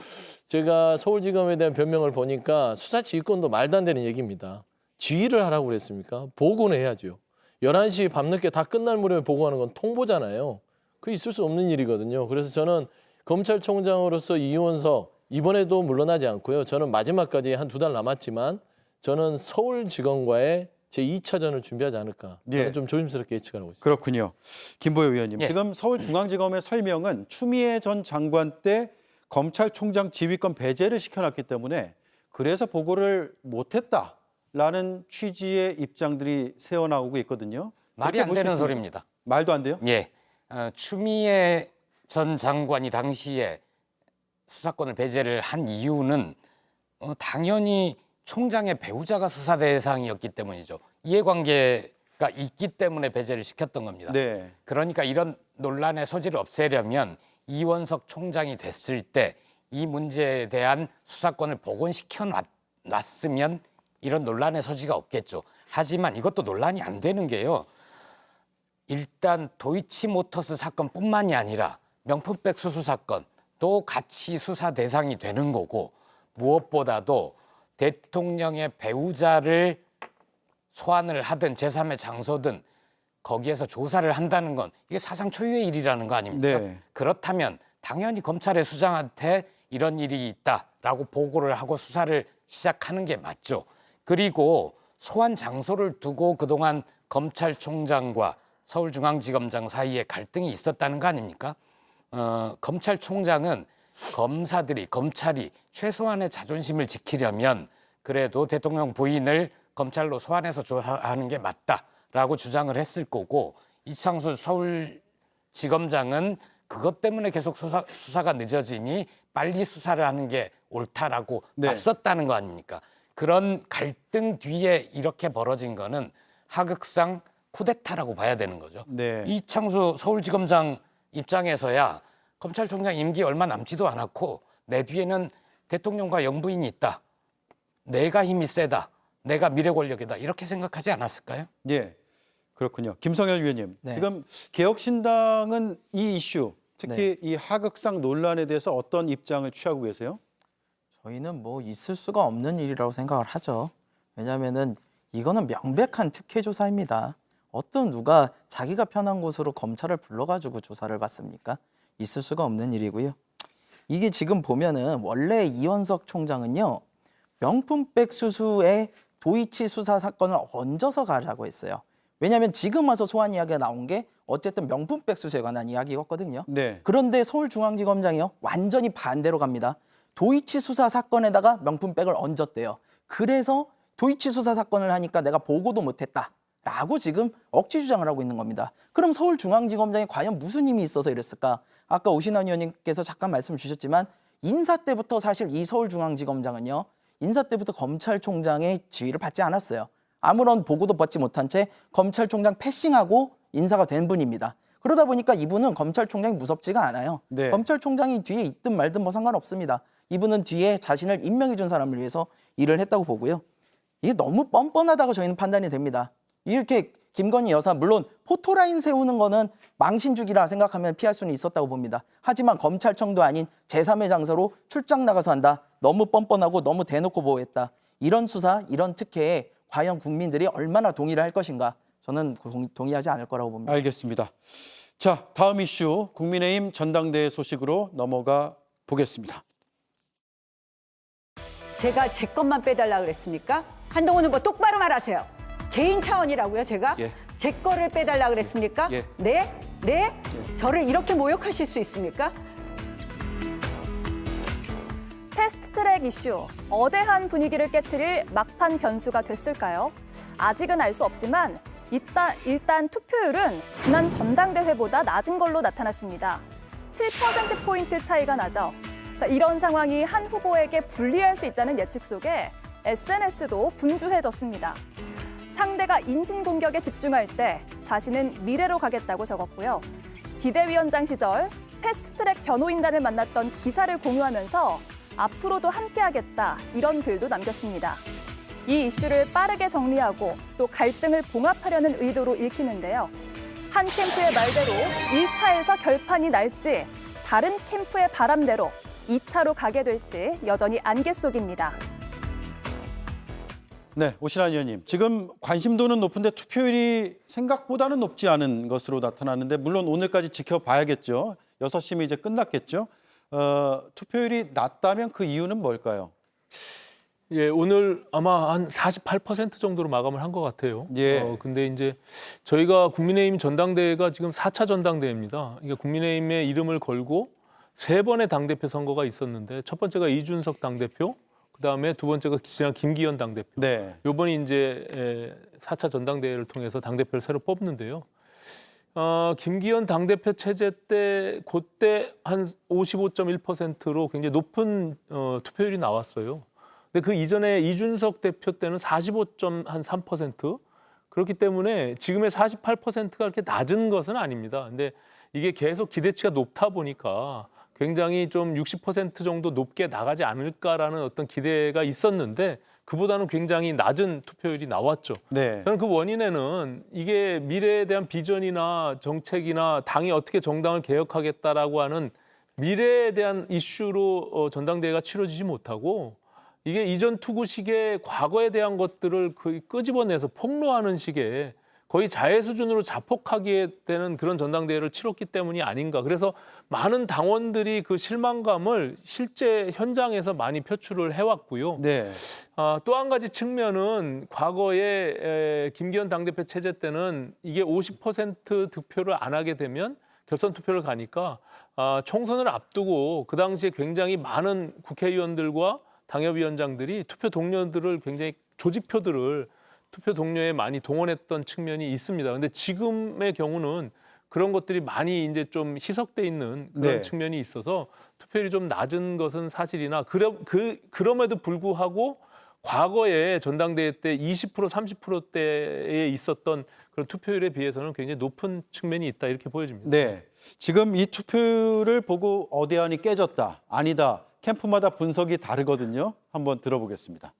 제가 서울지검에 대한 변명을 보니까 수사지휘권도 말도 안 되는 얘기입니다. 지휘를 하라고 그랬습니까? 보고는 해야죠. 11시 밤늦게 다 끝날 무렵에 보고하는 건 통보잖아요. 그게 있을 수 없는 일이거든요. 그래서 저는 검찰총장으로서 이원석 이번에도 물러나지 않고요. 저는 마지막까지 한 2달 남았지만 저는 서울지검과의 제2차전을 준비하지 않을까. 저는 좀 조심스럽게 예측하고 있습니다. 그렇군요. 김보여 의원님, 예. 지금 서울중앙지검의 설명은 추미애 전 장관 때 검찰총장 지휘권 배제를 시켜놨기 때문에 그래서 보고를 못했다라는 취지의 입장들이 새어나오고 있거든요. 말이 안 되는 소리입니다. 말도 안 돼요? 예, 추미애 전 장관이 당시에 수사권을 배제를 한 이유는 당연히 총장의 배우자가 수사 대상이었기 때문이죠. 이해관계가 있기 때문에 배제를 시켰던 겁니다. 네. 그러니까 이런 논란의 소지를 없애려면 이원석 총장이 됐을 때 이 문제에 대한 수사권을 복원시켜 놨으면 이런 논란의 소지가 없겠죠. 하지만 이것도 논란이 안 되는 게요. 일단 도이치모터스 사건뿐만이 아니라 명품백 수수 사건도 같이 수사 대상이 되는 거고, 무엇보다도 대통령의 배우자를 소환을 하든 제3의 장소든 거기에서 조사를 한다는 건 이게 사상 초유의 일이라는 거 아닙니까? 네. 그렇다면 당연히 검찰의 수장한테 이런 일이 있다라고 보고를 하고 수사를 시작하는 게 맞죠. 그리고 소환 장소를 두고 그동안 검찰총장과 서울중앙지검장 사이에 갈등이 있었다는 거 아닙니까? 검찰총장은 검찰이 최소한의 자존심을 지키려면 그래도 대통령 부인을 검찰로 소환해서 조사하는 게 맞다라고 주장을 했을 거고, 이창수 서울지검장은 그것 때문에 계속 수사가 늦어지니 빨리 수사를 하는 게 옳다라고 봤었다는 거 아닙니까? 그런 갈등 뒤에 이렇게 벌어진 거는 하극상 쿠데타라고 봐야 되는 거죠. 네. 이창수 서울지검장 입장에서야 검찰총장 임기 얼마 남지도 않았고 내 뒤에는 대통령과 영부인이 있다. 내가 힘이 세다. 내가 미래 권력이다. 이렇게 생각하지 않았을까요? 예, 그렇군요. 김성열 위원님, 네. 지금 개혁신당은 이 이슈, 특히 이 하극상 논란에 대해서 어떤 입장을 취하고 계세요? 저희는 뭐 있을 수가 없는 일이라고 생각을 하죠. 왜냐하면은 이거는 명백한 특혜 조사입니다. 어떤 누가 자기가 편한 곳으로 검찰을 불러가지고 조사를 받습니까? 있을 수가 없는 일이고요. 이게 지금 보면은 원래 이원석 총장은요, 명품백 수수에 도이치 수사 사건을 얹어서 가자고 했어요. 왜냐하면 지금 와서 소환 이야기가 나온 게 어쨌든 명품백 수수에 관한 이야기였거든요. 네. 그런데 서울중앙지검장이요, 완전히 반대로 갑니다. 도이치 수사 사건에다가 명품백을 얹었대요. 그래서 도이치 수사 사건을 하니까 내가 보고도 못했다라고 지금 억지 주장을 하고 있는 겁니다. 그럼 서울중앙지검장이 과연 무슨 힘이 있어서 이랬을까? 아까 오신환 의원님께서 잠깐 말씀 주셨지만 인사 때부터 사실 이 서울중앙지검장은요, 인사 때부터 검찰총장의 지휘를 받지 않았어요. 아무런 보고도 받지 못한 채 검찰총장 패싱하고 인사가 된 분입니다. 그러다 보니까 이분은 검찰총장이 무섭지가 않아요. 네. 검찰총장이 뒤에 있든 말든 뭐 상관없습니다. 이분은 뒤에 자신을 임명해 준 사람을 위해서 일을 했다고 보고요. 이게 너무 뻔뻔하다고 저희는 판단이 됩니다. 이렇게 김건희 여사, 물론 포토라인 세우는 거는 망신주기라 생각하면 피할 수는 있었다고 봅니다. 하지만 검찰청도 아닌 제3의 장소로 출장 나가서 한다. 너무 뻔뻔하고 너무 대놓고 보호했다. 이런 수사, 이런 특혜에 과연 국민들이 얼마나 동의를 할 것인가, 저는 동의하지 않을 거라고 봅니다. 알겠습니다. 자, 다음 이슈 국민의힘 전당대회 소식으로 넘어가 보겠습니다. 제가 제 것만 빼달라 그랬습니까? 한동훈 후보 똑바로 말하세요. 개인 차원이라고요, 제가? 예. 제 거를 빼달라 그랬습니까? 예. 네? 네? 저를 이렇게 모욕하실 수 있습니까? 패스트트랙 이슈, 어대한 분위기를 깨트릴 막판 변수가 됐을까요? 아직은 알 수 없지만 일단 투표율은 지난 전당대회보다 낮은 걸로 나타났습니다. 7%포인트 차이가 나죠. 자, 이런 상황이 한 후보에게 불리할 수 있다는 예측 속에 SNS도 분주해졌습니다. 상대가 인신공격에 집중할 때 자신은 미래로 가겠다고 적었고요. 비대위원장 시절 패스트트랙 변호인단을 만났던 기사를 공유하면서 앞으로도 함께하겠다, 이런 글도 남겼습니다. 이 이슈를 빠르게 정리하고 또 갈등을 봉합하려는 의도로 읽히는데요. 한 캠프의 말대로 1차에서 결판이 날지, 다른 캠프의 바람대로 2차로 가게 될지 여전히 안개 속입니다. 네, 오신환 의원님, 지금 관심도는 높은데 투표율이 생각보다는 높지 않은 것으로 나타나는데, 물론 오늘까지 지켜봐야겠죠. 6시면 이제 끝났겠죠. 투표율이 낮다면 그 이유는 뭘까요? 예, 오늘 아마 한 48% 정도로 마감을 한 것 같아요. 예. 근데 이제 저희가 국민의힘 전당대회가 지금 4차 전당대회입니다. 그러니까 국민의힘의 이름을 걸고 3번의 당대표 선거가 있었는데, 첫 번째가 이준석 당대표, 그다음에 두 번째가 지난 김기현 당대표. 네. 이번이 이제 4차 전당대회를 통해서 당대표를 새로 뽑는데요. 김기현 당대표 체제 때 그때 한 55.1%로 굉장히 높은 투표율이 나왔어요. 근데 그 이전에 이준석 대표 때는 45.3%. 그렇기 때문에 지금의 48%가 그렇게 낮은 것은 아닙니다. 근데 이게 계속 기대치가 높다 보니까 굉장히 좀 60% 정도 높게 나가지 않을까라는 어떤 기대가 있었는데 그보다는 굉장히 낮은 투표율이 나왔죠. 네. 저는 그 원인에는 이게 미래에 대한 비전이나 정책이나 당이 어떻게 정당을 개혁하겠다라고 하는 미래에 대한 이슈로 전당대회가 치러지지 못하고 이게 이전 투구식의 과거에 대한 것들을 끄집어내서 폭로하는 식의 거의 자해 수준으로 자폭하게 되는 그런 전당대회를 치렀기 때문이 아닌가. 그래서 많은 당원들이 그 실망감을 실제 현장에서 많이 표출을 해왔고요. 네. 또 한 가지 측면은 과거에 김기현 당대표 체제 때는 이게 50% 득표를 안 하게 되면 결선 투표를 가니까 총선을 앞두고 그 당시에 굉장히 많은 국회의원들과 당협위원장들이 투표 동료들을 굉장히 조직표들을 투표 동료에 많이 동원했던 측면이 있습니다. 그런데 지금의 경우는 그런 것들이 많이 이제 좀 희석돼 있는 그런 네. 측면이 있어서 투표율이 좀 낮은 것은 사실이나 그럼에도 불구하고 과거에 전당대회 때 20% 30%대에 있었던 그런 투표율에 비해서는 굉장히 높은 측면이 있다 이렇게 보여집니다. 네. 지금 이 투표를 보고 어대안이 깨졌다, 아니다. 캠프마다 분석이 다르거든요. 한번 들어보겠습니다.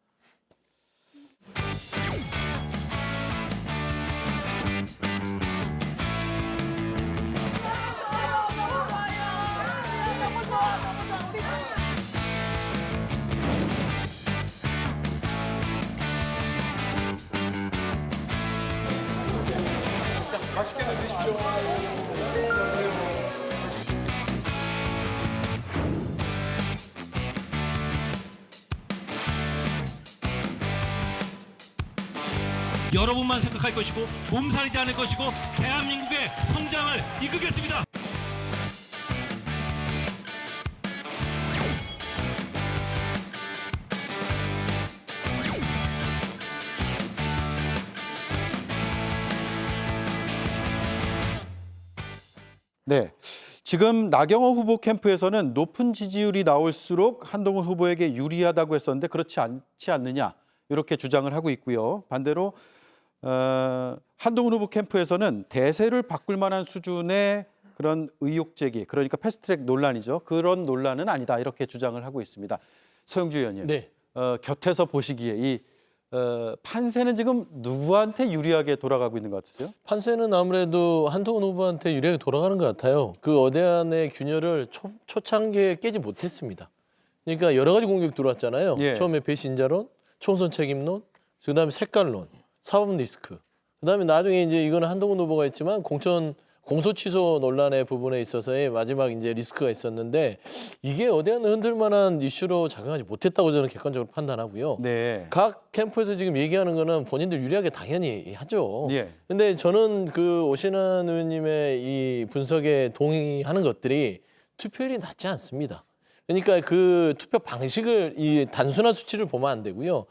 맛있게들 드십시오. 여러분만 생각할 것이고 몸살이지 않을 것이고 대한민국의 성장을 이끌겠습니다. 네. 지금 나경원 후보 캠프에서는 높은 지지율이 나올수록 한동훈 후보에게 유리하다고 했었는데 그렇지 않지 않느냐 이렇게 주장을 하고 있고요. 반대로 한동훈 후보 캠프에서는 대세를 바꿀 만한 수준의 그런 의혹 제기, 그러니까 패스트트랙 논란이죠. 그런 논란은 아니다 이렇게 주장을 하고 있습니다. 서영주 의원님, 네. 곁에서 보시기에 이 판세는 지금 누구한테 유리하게 돌아가고 있는 것 같으세요? 판세는 아무래도 한동훈 후보한테 유리하게 돌아가는 것 같아요. 그 어대안의 균열을 초창기에 깨지 못했습니다. 그러니까 여러 가지 공격 들어왔잖아요. 예. 처음에 배신자론, 총선 책임론, 그다음에 색깔론, 사법 리스크. 그다음에 나중에 이제 이거는 한동훈 후보가 했지만 공소 취소 논란의 부분에 있어서의 마지막 이제 리스크가 있었는데 이게 어대안을 흔들 만한 이슈로 작용하지 못했다고 저는 객관적으로 판단하고요. 네. 각 캠프에서 지금 얘기하는 거는 본인들 유리하게 당연히 하죠. 예. 근데 저는 그 오신환 의원님의 이 분석에 동의하는 것들이 투표율이 낮지 않습니다. 그러니까 그 투표 방식을 이 단순한 수치를 보면 안 되고요.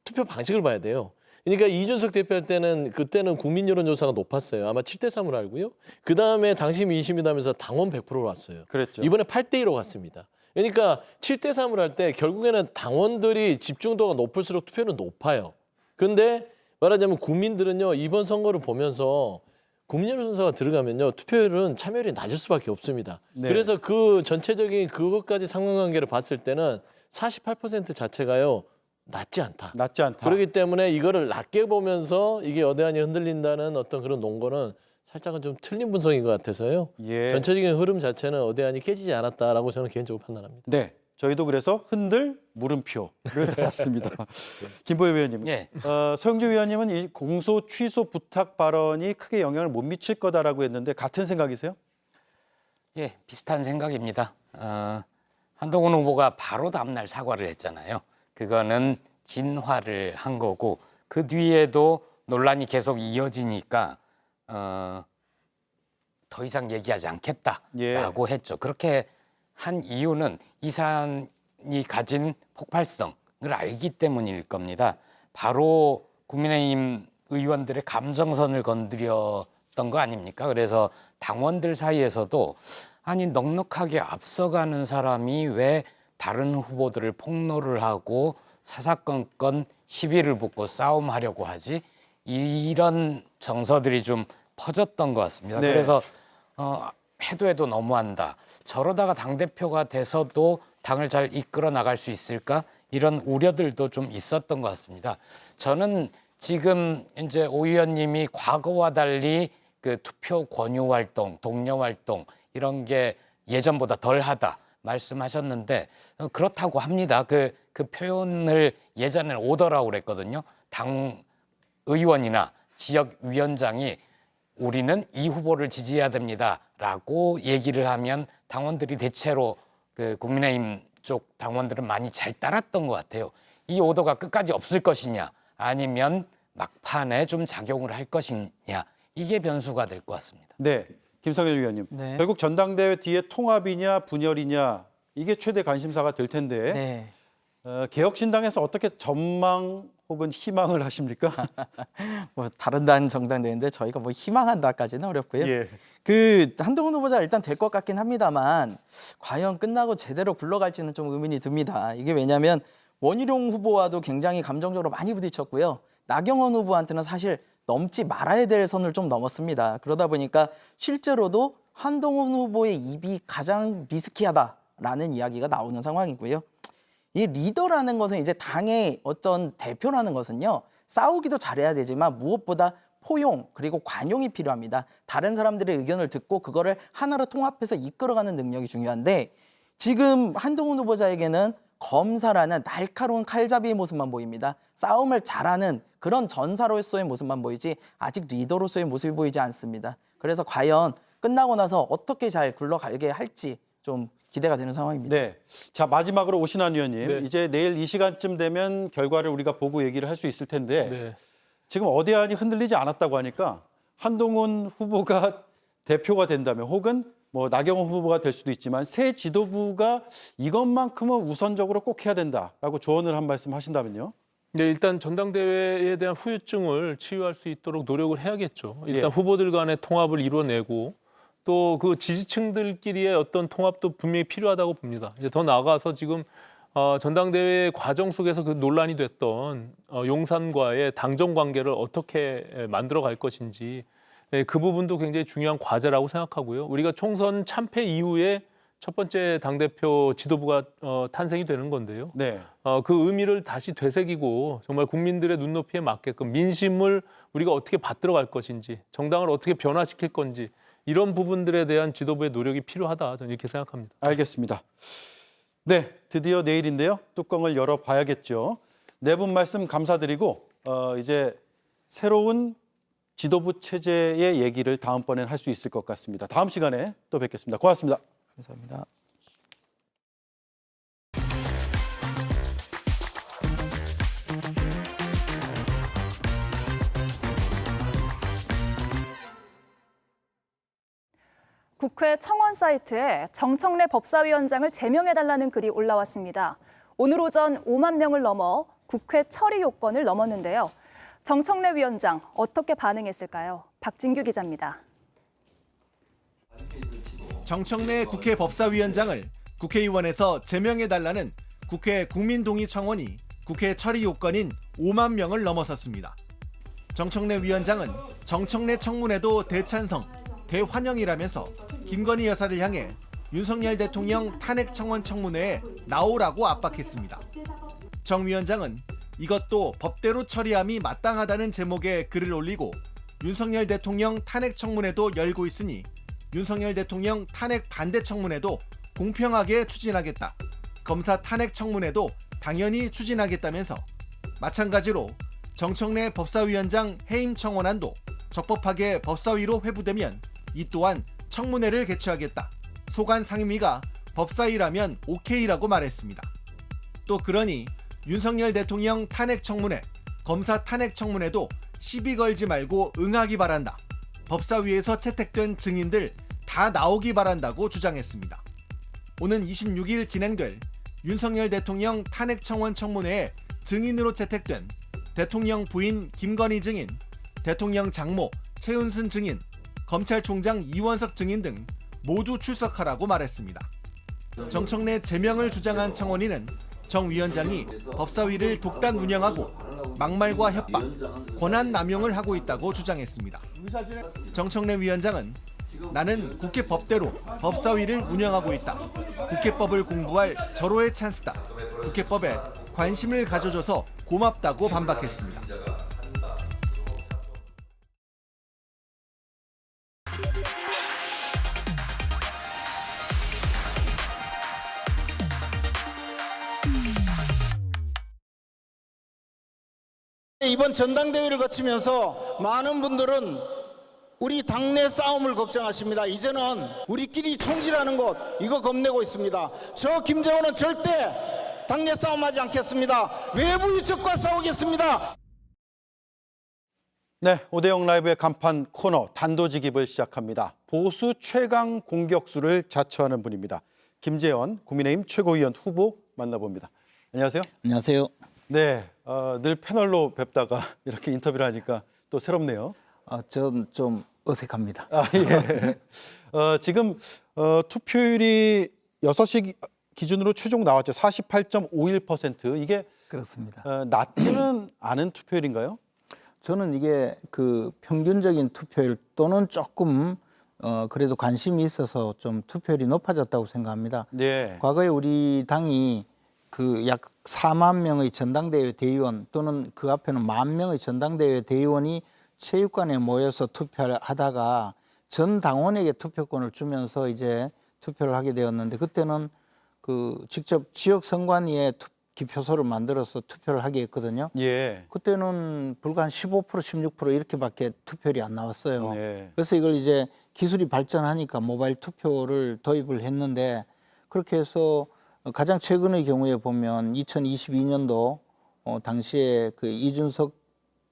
투표 방식을 봐야 돼요. 그러니까 이준석 대표 할 때는 그때는 국민 여론조사가 높았어요. 아마 7대3으로 알고요. 그다음에 당시 민심이다면서 당원 100%로 왔어요. 그랬죠. 이번에 8대2로 갔습니다. 그러니까 7대3을 할 때 결국에는 당원들이 집중도가 높을수록 투표율은 높아요. 근데 말하자면 국민들은요. 이번 선거를 보면서 국민 여론조사가 들어가면요. 투표율은 참여율이 낮을 수밖에 없습니다. 네. 그래서 그 전체적인 그것까지 상관관계를 봤을 때는 48% 자체가요. 낮지 않다. 낮지 않다. 그렇기 때문에 이거를 낮게 보면서 이게 어대안이 흔들린다는 어떤 그런 논거는 살짝은 좀 틀린 분석인 것 같아서요. 예. 전체적인 흐름 자체는 어대안이 깨지지 않았다라고 저는 개인적으로 판단합니다. 네. 저희도 그래서 흔들 물음표를 달았습니다. 김보혜 의원님, 예. 서영주 의원님은 이 공소 취소 부탁 발언이 크게 영향을 못 미칠 거다라고 했는데 같은 생각이세요? 예, 비슷한 생각입니다. 한동훈 후보가 바로 다음날 사과를 했잖아요. 그거는 진화를 한 거고 그 뒤에도 논란이 계속 이어지니까 더 이상 얘기하지 않겠다라고 했죠. 그렇게 한 이유는 이 사안이 가진 폭발성을 알기 때문일 겁니다. 바로 국민의힘 의원들의 감정선을 건드렸던 거 아닙니까? 그래서 당원들 사이에서도 아니 넉넉하게 앞서가는 사람이 왜 다른 후보들을 폭로를 하고 사사건건 시비를 붙고 싸움하려고 하지? 이런 정서들이 좀 퍼졌던 것 같습니다. 네. 그래서 해도 너무한다. 저러다가 당대표가 돼서도 당을 잘 이끌어 나갈 수 있을까? 이런 우려들도 좀 있었던 것 같습니다. 저는 지금 이제 오 의원님이 과거와 달리 그 투표 권유 활동, 독려 활동 이런 게 예전보다 덜하다 말씀하셨는데 그렇다고 합니다. 그 표현을 예전에는 오더라고 그랬거든요. 당 의원이나 지역 위원장이 우리는 이 후보를 지지해야 됩니다라고 얘기를 하면 당원들이 대체로 그 국민의힘 쪽 당원들은 많이 잘 따랐던 것 같아요. 이 오더가 끝까지 없을 것이냐 아니면 막판에 좀 작용을 할 것이냐 이게 변수가 될 것 같습니다. 네, 김성일 위원님. 네. 결국 전당대회 뒤에 통합이냐 분열이냐 이게 최대 관심사가 될 텐데 네. 개혁신당에서 어떻게 전망 혹은 희망을 하십니까? 뭐 다른 당 정당대회인데 저희가 뭐 희망한다까지는 어렵고요. 예. 그 한동훈 후보자 일단 될 것 같긴 합니다만 과연 끝나고 제대로 굴러갈지는 좀 의문이 듭니다. 이게 왜냐하면 원희룡 후보와도 굉장히 감정적으로 많이 부딪혔고요. 나경원 후보한테는 사실 넘지 말아야 될 선을 좀 넘었습니다. 그러다 보니까 실제로도 한동훈 후보의 입이 가장 리스키하다라는 이야기가 나오는 상황이고요. 이 리더라는 것은 이제 당의 어떤 대표라는 것은요. 싸우기도 잘해야 되지만 무엇보다 포용 그리고 관용이 필요합니다. 다른 사람들의 의견을 듣고 그거를 하나로 통합해서 이끌어가는 능력이 중요한데 지금 한동훈 후보자에게는 검사라는 날카로운 칼잡이의 모습만 보입니다. 싸움을 잘하는 그런 전사로서의 모습만 보이지 아직 리더로서의 모습이 보이지 않습니다. 그래서 과연 끝나고 나서 어떻게 잘 굴러가게 할지 좀 기대가 되는 상황입니다. 네. 자, 마지막으로 오신환 의원님. 네. 이제 내일 이 시간쯤 되면 결과를 우리가 보고 얘기를 할 수 있을 텐데 네. 지금 어대안이 흔들리지 않았다고 하니까 한동훈 후보가 대표가 된다면 혹은 뭐 나경원 후보가 될 수도 있지만 새 지도부가 이것만큼은 우선적으로 꼭 해야 된다라고 조언을 한 말씀 하신다면요. 네, 일단 전당대회에 대한 후유증을 치유할 수 있도록 노력을 해야겠죠. 일단 예. 후보들 간의 통합을 이뤄내고 또 그 지지층들끼리의 어떤 통합도 분명히 필요하다고 봅니다. 이제 더 나아가서 지금 전당대회 과정 속에서 그 논란이 됐던 용산과의 당정 관계를 어떻게 만들어 갈 것인지 그 부분도 굉장히 중요한 과제라고 생각하고요. 우리가 총선 참패 이후에 첫 번째 당대표 지도부가 탄생이 되는 건데요. 네. 그 의미를 다시 되새기고 정말 국민들의 눈높이에 맞게끔 민심을 우리가 어떻게 받들어 갈 것인지 정당을 어떻게 변화시킬 건지 이런 부분들에 대한 지도부의 노력이 필요하다 저는 이렇게 생각합니다. 알겠습니다. 네, 드디어 내일인데요. 뚜껑을 열어봐야겠죠. 네 분 말씀 감사드리고 이제 새로운 지도부 체제의 얘기를 다음번엔 할 수 있을 것 같습니다. 다음 시간에 또 뵙겠습니다. 고맙습니다. 감사합니다. 국회 청원 사이트에 정청래 법사위원장을 제명해달라는 글이 올라왔습니다. 오늘 오전 5만 명을 넘어 국회 처리 요건을 넘었는데요. 정청래 위원장 어떻게 반응했을까요? 박진규 기자입니다. 정청래 국회 법사위원장을 국회의원에서 제명해달라는 국회 국민동의 청원이 국회 처리 요건인 5만 명을 넘어섰습니다. 정청래 위원장은 정청래 청문회도 대찬성, 대환영이라면서 김건희 여사를 향해 윤석열 대통령 탄핵 청원 청문회에 나오라고 압박했습니다. 정 위원장은 이것도 법대로 처리함이 마땅하다는 제목의 글을 올리고 윤석열 대통령 탄핵 청문회도 열고 있으니 윤석열 대통령 탄핵 반대 청문회도 공평하게 추진하겠다. 검사 탄핵 청문회도 당연히 추진하겠다면서 마찬가지로 정청래 법사위원장 해임 청원안도 적법하게 법사위로 회부되면 이 또한 청문회를 개최하겠다. 소관 상임위가 법사위라면 오케이라고 말했습니다. 또 그러니 윤석열 대통령 탄핵 청문회, 검사 탄핵 청문회도 시비 걸지 말고 응하기 바란다. 법사위에서 채택된 증인들 다 나오기 바란다고 주장했습니다. 오는 26일 진행될 윤석열 대통령 탄핵 청원 청문회에 증인으로 채택된 대통령 부인 김건희 증인, 대통령 장모 최은순 증인, 검찰총장 이원석 증인 등 모두 출석하라고 말했습니다. 정청래 제명을 주장한 청원인은 정 위원장이 법사위를 독단 운영하고 막말과 협박, 권한 남용을 하고 있다고 주장했습니다. 정청래 위원장은 나는 국회 법대로 법사위를 운영하고 있다. 국회법을 공부할 절호의 찬스다. 국회법에 관심을 가져줘서 고맙다고 반박했습니다. 이번 전당대회를 거치면서 많은 분들은 우리 당내 싸움을 걱정하십니다. 이제는 우리끼리 총질하는 것 이거 겁내고 있습니다. 저 김재원은 절대 당내 싸움하지 않겠습니다. 외부 유적과 싸우겠습니다. 네, 오대영 라이브의 간판 코너 단도직입을 시작합니다. 보수 최강 공격수를 자처하는 분입니다. 김재원 국민의힘 최고위원 후보 만나봅니다. 안녕하세요. 안녕하세요. 네, 늘 패널로 뵙다가 이렇게 인터뷰를 하니까 또 새롭네요. 전 좀 어색합니다. 예. 지금 투표율이 6시 기준으로 최종 나왔죠. 48.51%. 이게 그렇습니다. 낮지는 않은 투표율인가요? 저는 이게 그 평균적인 투표율 또는 조금 그래도 관심이 있어서 좀 투표율이 높아졌다고 생각합니다. 네. 과거에 우리 당이 그 약 4만 명의 전당대회 대의원 또는 그 앞에는 10,000명의 전당대회 대의원이 체육관에 모여서 투표를 하다가 전 당원에게 투표권을 주면서 이제 투표를 하게 되었는데, 그때는 그 직접 지역 선관위에 기표소를 만들어서 투표를 하게 했거든요. 예. 그때는 불과 한 15%, 16% 이렇게밖에 투표율이 안 나왔어요. 네. 그래서 이걸 이제 기술이 발전하니까 모바일 투표를 도입을 했는데, 그렇게 해서 가장 최근의 경우에 보면 2022년도 당시에 그 이준석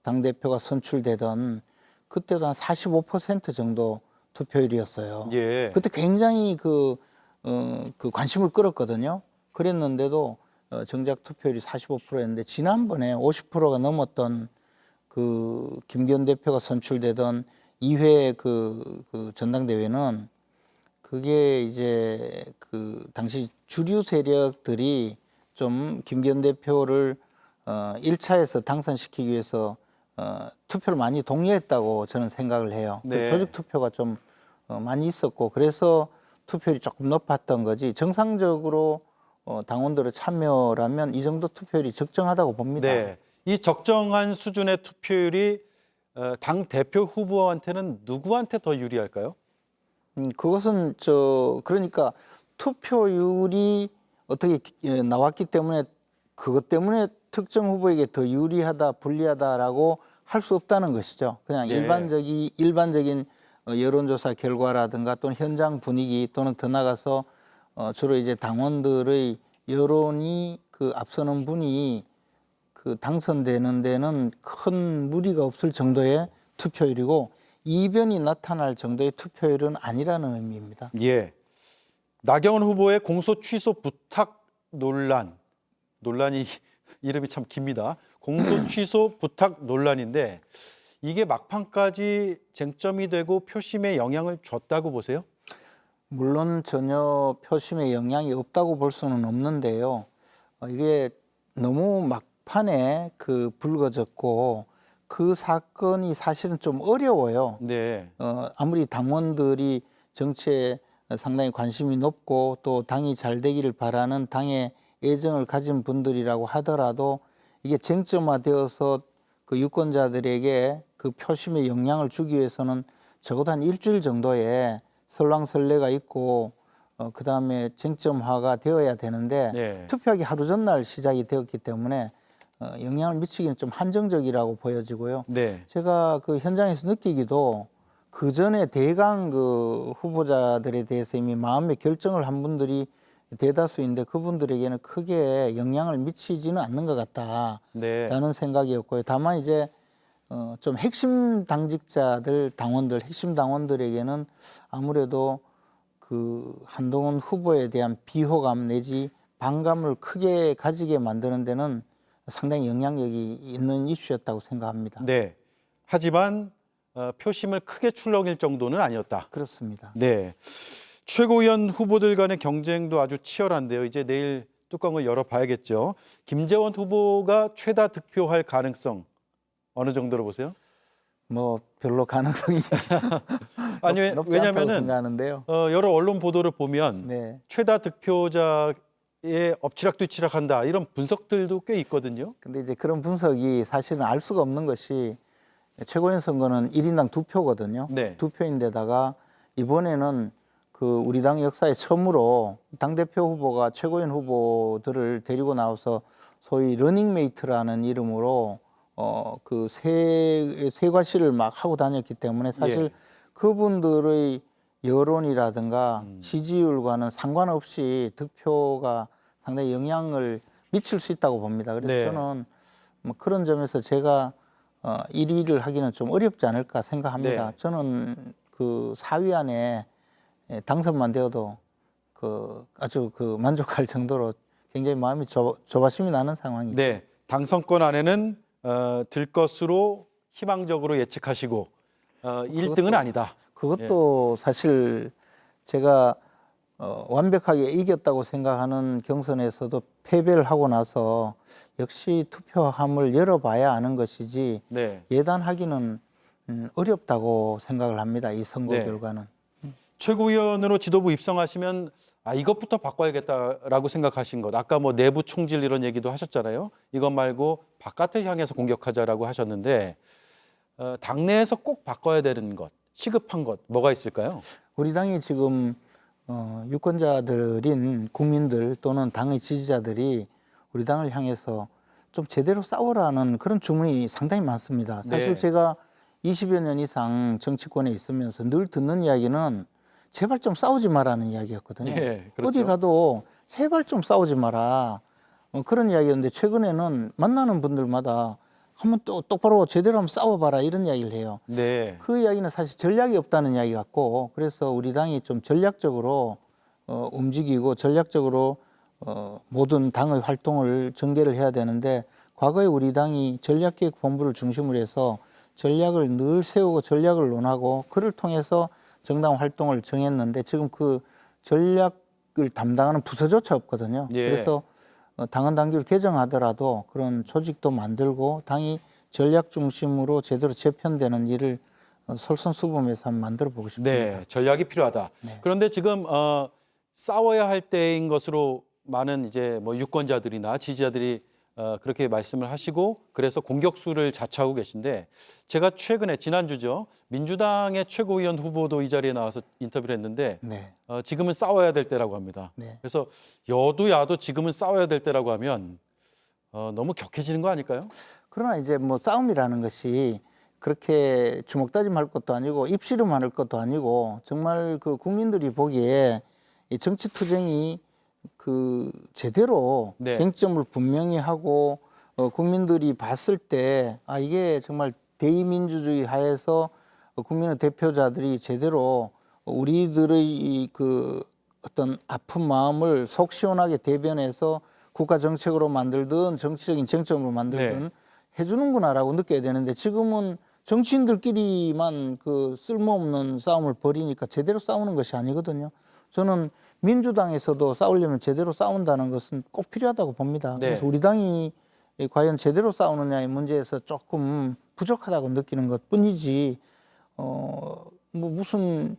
당대표가 선출되던 그때도 한 45% 정도 투표율이었어요. 예. 그때 굉장히 그 관심을 끌었거든요. 그랬는데도 정작 투표율이 45%였는데, 지난번에 50%가 넘었던 그 김기현 대표가 선출되던 2회 그 전당대회는 그게 이제 그 당시 주류 세력들이 좀 김기현 대표를 1차에서 당선시키기 위해서 투표를 많이 독려했다고 저는 생각을 해요. 네. 조직 투표가 좀 많이 있었고, 그래서 투표율이 조금 높았던 거지, 정상적으로 당원들의 참여라면 이 정도 투표율이 적정하다고 봅니다. 네. 이 적정한 수준의 투표율이 당 대표 후보한테는 누구한테 더 유리할까요? 그것은 그러니까 투표율이 어떻게 나왔기 때문에 그것 때문에 특정 후보에게 더 유리하다, 불리하다라고 할 수 없다는 것이죠. 그냥 네. 일반적인 여론조사 결과라든가 또는 현장 분위기, 또는 더 나가서 주로 이제 당원들의 여론이 그 앞서는 분이 그 당선되는 데는 큰 무리가 없을 정도의 투표율이고, 이변이 나타날 정도의 투표율은 아니라는 의미입니다. 예. 나경원 후보의 공소 취소 부탁 논란이 이름이 참 깁니다. 공소 취소 부탁 논란인데, 이게 막판까지 쟁점이 되고 표심에 영향을 줬다고 보세요? 물론 전혀 표심에 영향이 없다고 볼 수는 없는데요. 이게 너무 막판에 불거졌고, 그 사건이 사실은 좀 어려워요. 네. 아무리 당원들이 정치에 상당히 관심이 높고 또 당이 잘 되기를 바라는 당의 애정을 가진 분들이라고 하더라도, 이게 쟁점화되어서 그 유권자들에게 그 표심에 영향을 주기 위해서는 적어도 한 일주일 정도의 설왕설래가 있고 그다음에 쟁점화가 되어야 되는데, 네. 투표하기 하루 전날 시작이 되었기 때문에 영향을 미치기는 좀 한정적이라고 보여지고요. 네. 제가 그 현장에서 느끼기도, 그 전에 대강 그 후보자들에 대해서 이미 마음의 결정을 한 분들이 대다수인데, 그분들에게는 크게 영향을 미치지는 않는 것 같다라는 네. 생각이었고요. 다만 이제 좀 핵심 당직자들, 핵심 당원들에게는 아무래도 그 한동훈 후보에 대한 비호감 내지 반감을 크게 가지게 만드는 데는 상당히 영향력이 있는 이슈였다고 생각합니다. 네. 하지만 표심을 크게 출렁일 정도는 아니었다. 그렇습니다. 네. 최고위원 후보들 간의 경쟁도 아주 치열한데요. 이제 내일 뚜껑을 열어봐야겠죠. 김재원 후보가 최다 득표할 가능성 어느 정도로 보세요? 별로 가능성이 아니 높지 않다고 왜냐면은 생각하는데요. 여러 언론 보도를 보면 네. 최다 득표자의 엎치락뒤치락한다 이런 분석들도 꽤 있거든요. 근데 이제 그런 분석이 사실은 알 수가 없는 것이 최고위원 선거는 1인당 2표거든요. 네. 2표인데다가 이번에는 그 우리 당 역사에 처음으로 당대표 후보가 최고위원 후보들을 데리고 나와서 소위 러닝메이트라는 이름으로 그 세과시를 막 하고 다녔기 때문에 사실 예. 그분들의 여론이라든가 지지율과는 상관없이 득표가 상당히 영향을 미칠 수 있다고 봅니다. 그래서 네. 저는 뭐 그런 점에서 제가 1위를 하기는 좀 어렵지 않을까 생각합니다. 네. 저는 그 4위 안에 당선만 되어도 그 아주 그 만족할 정도로 굉장히 마음이 조바심이 나는 상황이죠. 네, 당선권 안에는 들 것으로 희망적으로 예측하시고 1등은 아니다. 그것도 사실 제가 완벽하게 이겼다고 생각하는 경선에서도 패배를 하고 나서 역시 투표함을 열어봐야 아는 것이지 네. 예단하기는 어렵다고 생각을 합니다. 이 선거 네. 결과는. 최고위원으로 지도부 입성하시면 이것부터 바꿔야겠다라고 생각하신 것. 아까 뭐 내부 총질 이런 얘기도 하셨잖아요. 이것 말고 바깥을 향해서 공격하자라고 하셨는데 당내에서 꼭 바꿔야 되는 것, 시급한 것 뭐가 있을까요? 우리 당이 지금 유권자들인 국민들 또는 당의 지지자들이 우리 당을 향해서 좀 제대로 싸우라는 그런 주문이 상당히 많습니다. 사실 네. 제가 20여 년 이상 정치권에 있으면서 늘 듣는 이야기는 제발 좀 싸우지 마라는 이야기였거든요. 네, 그렇죠. 어디 가도 제발 좀 싸우지 마라. 그런 이야기였는데 최근에는 만나는 분들마다 한번 또 똑바로 제대로 한번 싸워봐라 이런 이야기를 해요. 네. 그 이야기는 사실 전략이 없다는 이야기 같고 그래서 우리 당이 좀 전략적으로 움직이고 전략적으로 모든 당의 활동을 전개를 해야 되는데 과거에 우리 당이 전략기획본부를 중심으로 해서 전략을 늘 세우고 전략을 논하고 그를 통해서 정당 활동을 정했는데 지금 그 전략을 담당하는 부서조차 없거든요. 예. 그래서 당헌 당규를 개정하더라도 그런 조직도 만들고 당이 전략 중심으로 제대로 재편되는 일을 솔선수범해서 한번 만들어 보고 싶습니다. 네, 전략이 필요하다. 네. 그런데 지금 싸워야 할 때인 것으로 많은 이제 뭐 유권자들이나 지지자들이 그렇게 말씀을 하시고 그래서 공격수를 자처하고 계신데 제가 최근에 지난주죠 민주당의 최고위원 후보도 이 자리에 나와서 인터뷰를 했는데 네. 지금은 싸워야 될 때라고 합니다. 네. 그래서 여도 야도 지금은 싸워야 될 때라고 하면 너무 격해지는 거 아닐까요? 그러나 이제 뭐 싸움이라는 것이 그렇게 주먹다짐할 것도 아니고 입씨름할 것도 아니고 정말 그 국민들이 보기에 이 정치 투쟁이 그 제대로 네. 쟁점을 분명히 하고 국민들이 봤을 때 이게 정말 대의민주주의 하에서 국민의 대표자들이 제대로 우리들의 그 어떤 아픈 마음을 속 시원하게 대변해서 국가 정책으로 만들든 정치적인 쟁점으로 만들든 네. 해주는구나라고 느껴야 되는데 지금은 정치인들끼리만 그 쓸모없는 싸움을 벌이니까 제대로 싸우는 것이 아니거든요. 저는 민주당에서도 싸우려면 제대로 싸운다는 것은 꼭 필요하다고 봅니다. 네. 그래서 우리 당이 과연 제대로 싸우느냐의 문제에서 조금 부족하다고 느끼는 것 뿐이지, 뭐 무슨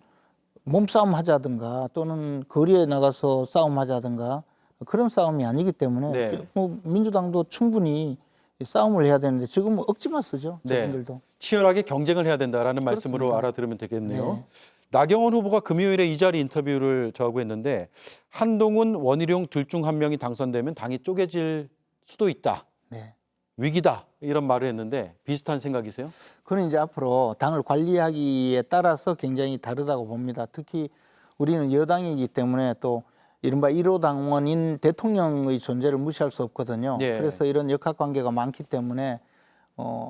몸싸움 하자든가 또는 거리에 나가서 싸움 하자든가 그런 싸움이 아니기 때문에 네. 뭐 민주당도 충분히 싸움을 해야 되는데 지금은 억지만 쓰죠. 네. 저분들도. 치열하게 경쟁을 해야 된다라는 말씀으로 그렇습니다. 알아들으면 되겠네요. 네. 나경원 후보가 금요일에 이 자리 인터뷰를 저하고 했는데 한동훈, 원희룡 둘 중 한 명이 당선되면 당이 쪼개질 수도 있다. 네. 위기다. 이런 말을 했는데 비슷한 생각이세요? 그는 이제 앞으로 당을 관리하기에 따라서 굉장히 다르다고 봅니다. 특히 우리는 여당이기 때문에 또 이른바 1호 당원인 대통령의 존재를 무시할 수 없거든요. 예. 그래서 이런 역학관계가 많기 때문에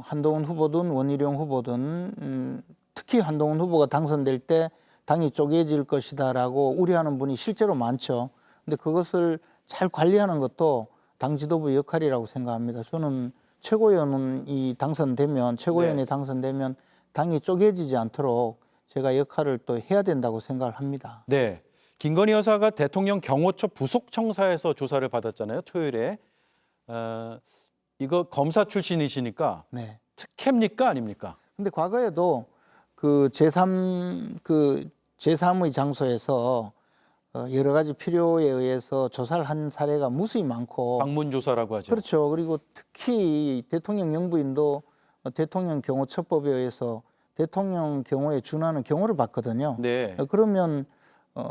한동훈 후보든 원희룡 후보든 특히 한동훈 후보가 당선될 때 당이 쪼개질 것이다라고 우려하는 분이 실제로 많죠. 근데 그것을 잘 관리하는 것도 당 지도부 역할이라고 생각합니다. 저는 최고위원이 당선되면 최고위원이 네. 당선되면 당이 쪼개지지 않도록 제가 역할을 또 해야 된다고 생각을 합니다. 네. 김건희 여사가 대통령 경호처 부속청사에서 조사를 받았잖아요. 토요일에. 이거 검사 출신이시니까 네. 특혜입니까 아닙니까? 근데 과거에도 그 제3의 장소에서 여러 가지 필요에 의해서 조사를 한 사례가 무수히 많고 방문 조사라고 하죠. 그렇죠. 그리고 특히 대통령 영부인도 대통령 경호처법에 의해서 대통령 경호에 준하는 경호를 받거든요. 네. 그러면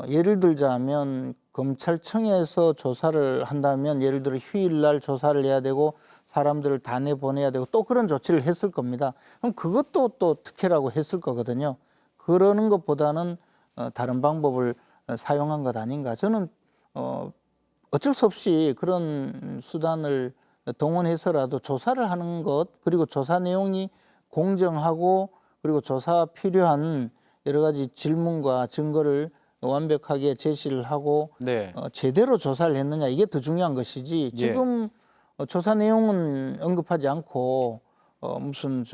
예를 들자면 검찰청에서 조사를 한다면 예를 들어 휴일날 조사를 해야 되고 사람들을 다 내보내야 되고 또 그런 조치를 했을 겁니다. 그럼 그것도 또 특혜라고 했을 거거든요. 그러는 것보다는 다른 방법을 사용한 것 아닌가. 저는 어쩔 수 없이 그런 수단을 동원해서라도 조사를 하는 것, 그리고 조사 내용이 공정하고 그리고 조사 필요한 여러 가지 질문과 증거를 완벽하게 제시를 하고 네. 제대로 조사를 했느냐, 이게 더 중요한 것이지. 예. 지금 조사 내용은 언급하지 않고 무슨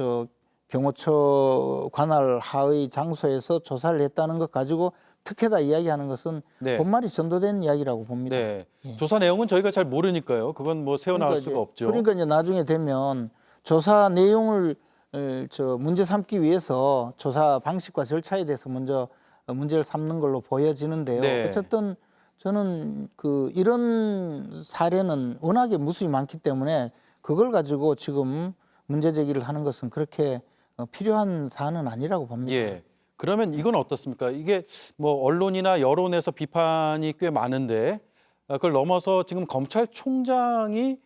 경호처 관할 하의 장소에서 조사를 했다는 것 가지고 특혜다 이야기하는 것은 네. 본말이 전도된 이야기라고 봅니다. 네. 예. 조사 내용은 저희가 잘 모르니까요. 그건 뭐 세워나갈 그러니까 수가 이제, 없죠. 그러니까 이제 나중에 되면 조사 내용을 문제 삼기 위해서 조사 방식과 절차에 대해서 먼저 문제를 삼는 걸로 보여지는데요. 네. 어쨌든 저는 이런 사례는 워낙에 무수히 많기 때문에 그걸 가지고 지금 문제 제기를 하는 것은 그렇게 필요한 사안은 아니라고 봅니다. 예. 그러면 이건 어떻습니까? 이게 뭐 언론이나 여론에서 비판이 꽤 많은데 그걸 넘어서 지금 검찰총장이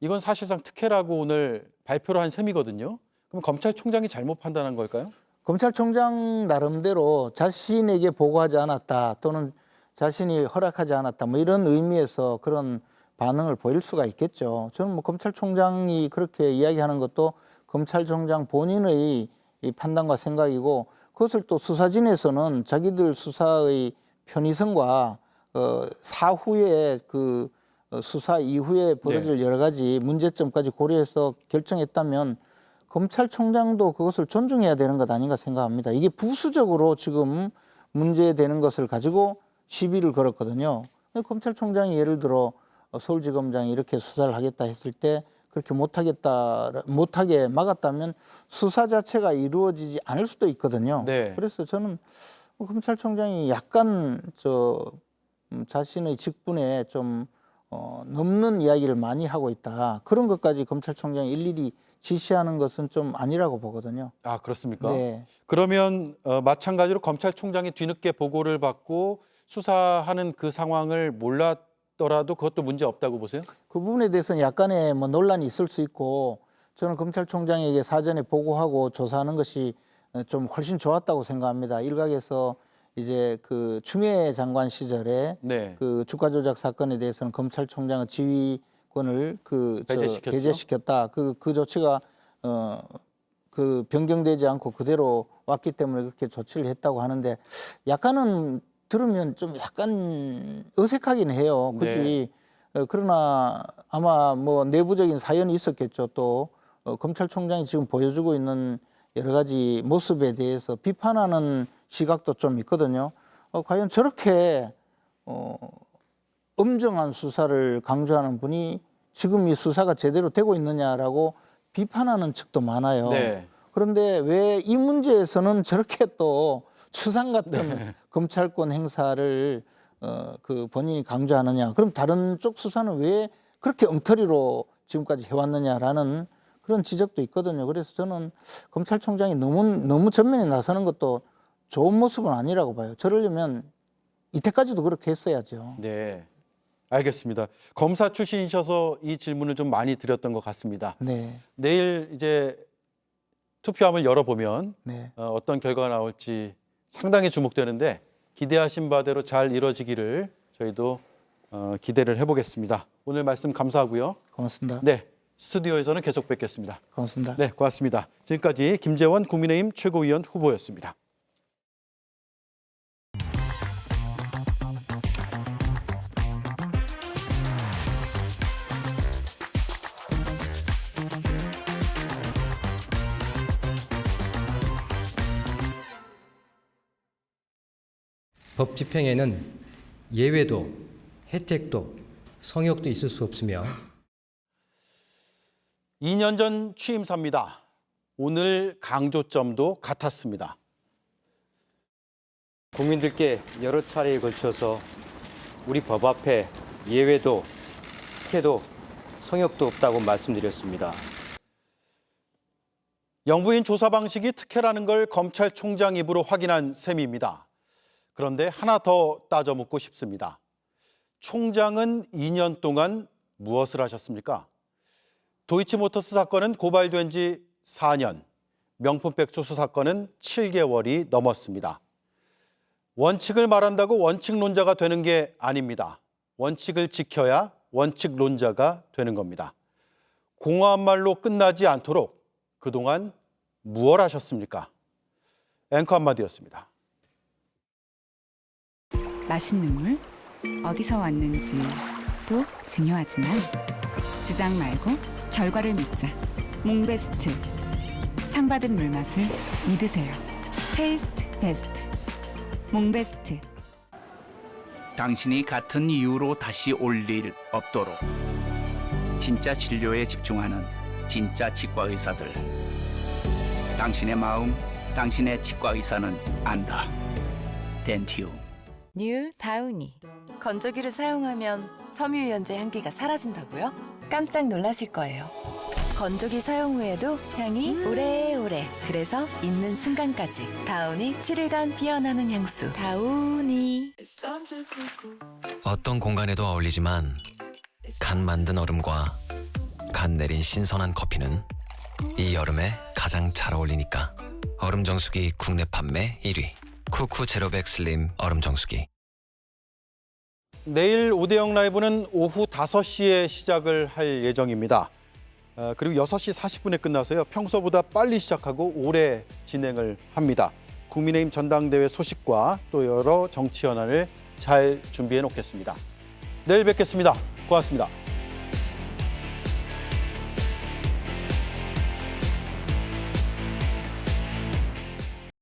이건 사실상 특혜라고 오늘 발표를 한 셈이거든요. 그럼 검찰총장이 잘못 판단한 걸까요? 검찰총장 나름대로 자신에게 보고하지 않았다 또는 자신이 허락하지 않았다 뭐 이런 의미에서 그런 반응을 보일 수가 있겠죠. 저는 뭐 검찰총장이 그렇게 이야기하는 것도 검찰총장 본인의 이 판단과 생각이고 그것을 또 수사진에서는 자기들 수사의 편의성과 사후에 수사 이후에 벌어질 여러 가지 문제점까지 고려해서 결정했다면 검찰총장도 그것을 존중해야 되는 것 아닌가 생각합니다. 이게 부수적으로 지금 문제되는 것을 가지고 시비를 걸었거든요. 검찰총장이 예를 들어 서울지검장이 이렇게 수사를 하겠다 했을 때 그렇게 못하게 막았다면 수사 자체가 이루어지지 않을 수도 있거든요. 네. 그래서 저는 검찰총장이 약간 자신의 직분에 좀 넘는 이야기를 많이 하고 있다. 그런 것까지 검찰총장이 일일이 지시하는 것은 좀 아니라고 보거든요. 아, 그렇습니까? 네. 그러면 마찬가지로 검찰총장이 뒤늦게 보고를 받고 수사하는 그 상황을 몰랐더라도 그것도 문제 없다고 보세요? 그 부분에 대해서는 약간의 뭐 논란이 있을 수 있고 저는 검찰총장에게 사전에 보고하고 조사하는 것이 좀 훨씬 좋았다고 생각합니다. 일각에서 이제 그 추미애 장관 시절에 네. 그 주가 조작 사건에 대해서는 검찰총장의 지휘권을 배제시켰다. 그 조치가 변경되지 않고 그대로 왔기 때문에 그렇게 조치를 했다고 하는데 약간은 들으면 좀 약간 어색하긴 해요. 굳이. 그러나 아마 뭐 내부적인 사연이 있었겠죠. 또 검찰총장이 지금 보여주고 있는 여러 가지 모습에 대해서 비판하는 시각도 좀 있거든요. 과연 저렇게 엄정한 수사를 강조하는 분이 지금 이 수사가 제대로 되고 있느냐라고 비판하는 측도 많아요. 네. 그런데 왜 이 문제에서는 저렇게 또 추상 같은 검찰권 행사를 본인이 강조하느냐. 그럼 다른 쪽 수사는 왜 그렇게 엉터리로 지금까지 해왔느냐라는 그런 지적도 있거든요. 그래서 저는 검찰총장이 너무 전면에 나서는 것도 좋은 모습은 아니라고 봐요. 저러려면 이때까지도 그렇게 했어야죠. 네, 알겠습니다. 검사 출신이셔서 이 질문을 좀 많이 드렸던 것 같습니다. 네. 내일 이제 투표함을 열어보면 네. 어떤 결과가 나올지 상당히 주목되는데 기대하신 바대로 잘 이루어지기를 저희도 기대를 해보겠습니다. 오늘 말씀 감사하고요. 고맙습니다. 네, 스튜디오에서는 계속 뵙겠습니다. 고맙습니다. 네, 고맙습니다. 지금까지 김재원 국민의힘 최고위원 후보였습니다. 법 집행에는 예외도, 혜택도, 성역도 있을 수 없으며 2년 전 취임사입니다. 오늘 강조점도 같았습니다. 국민들께 여러 차례에 걸쳐서 우리 법 앞에 예외도, 특혜도, 성역도 없다고 말씀드렸습니다. 영부인 조사 방식이 특혜라는 걸 검찰총장 입으로 확인한 셈입니다. 그런데 하나 더 따져 묻고 싶습니다. 총장은 2년 동안 무엇을 하셨습니까? 도이치모터스 사건은 고발된 지 4년, 명품백 수수 사건은 7개월이 넘었습니다. 원칙을 말한다고 원칙론자가 되는 게 아닙니다. 원칙을 지켜야 원칙론자가 되는 겁니다. 공허한 말로 끝나지 않도록 그동안 무엇 하셨습니까? 앵커 한마디였습니다. 맛있는 물, 어디서 왔는지도 중요하지만 주장 말고 결과를 믿자. 몽베스트. 상 받은 물맛을 믿으세요. 테이스트 베스트. 몽베스트. 당신이 같은 이유로 다시 올 일 없도록 진짜 진료에 집중하는 진짜 치과 의사들. 당신의 마음, 당신의 치과 의사는 안다. 덴티움. 뉴 다우니. 건조기를 사용하면 섬유유연제 향기가 사라진다고요? 깜짝 놀라실 거예요. 건조기 사용 후에도 향이 오래오래. 그래서 있는 순간까지 다우니 7일간 피어나는 향수. 다우니. 어떤 공간에도 어울리지만 간 만든 얼음과 간 내린 신선한 커피는 이 여름에 가장 잘 어울리니까. 얼음 정수기 국내 판매 1위. 쿠쿠 제로백 슬림 얼음 정수기. 내일 5대0 라이브는 오후 5시에 시작을 할 예정입니다. 그리고 6시 40분에 끝나서요. 평소보다 빨리 시작하고 오래 진행을 합니다. 국민의힘 전당대회 소식과 또 여러 정치 현안을 잘 준비해 놓겠습니다. 내일 뵙겠습니다. 고맙습니다.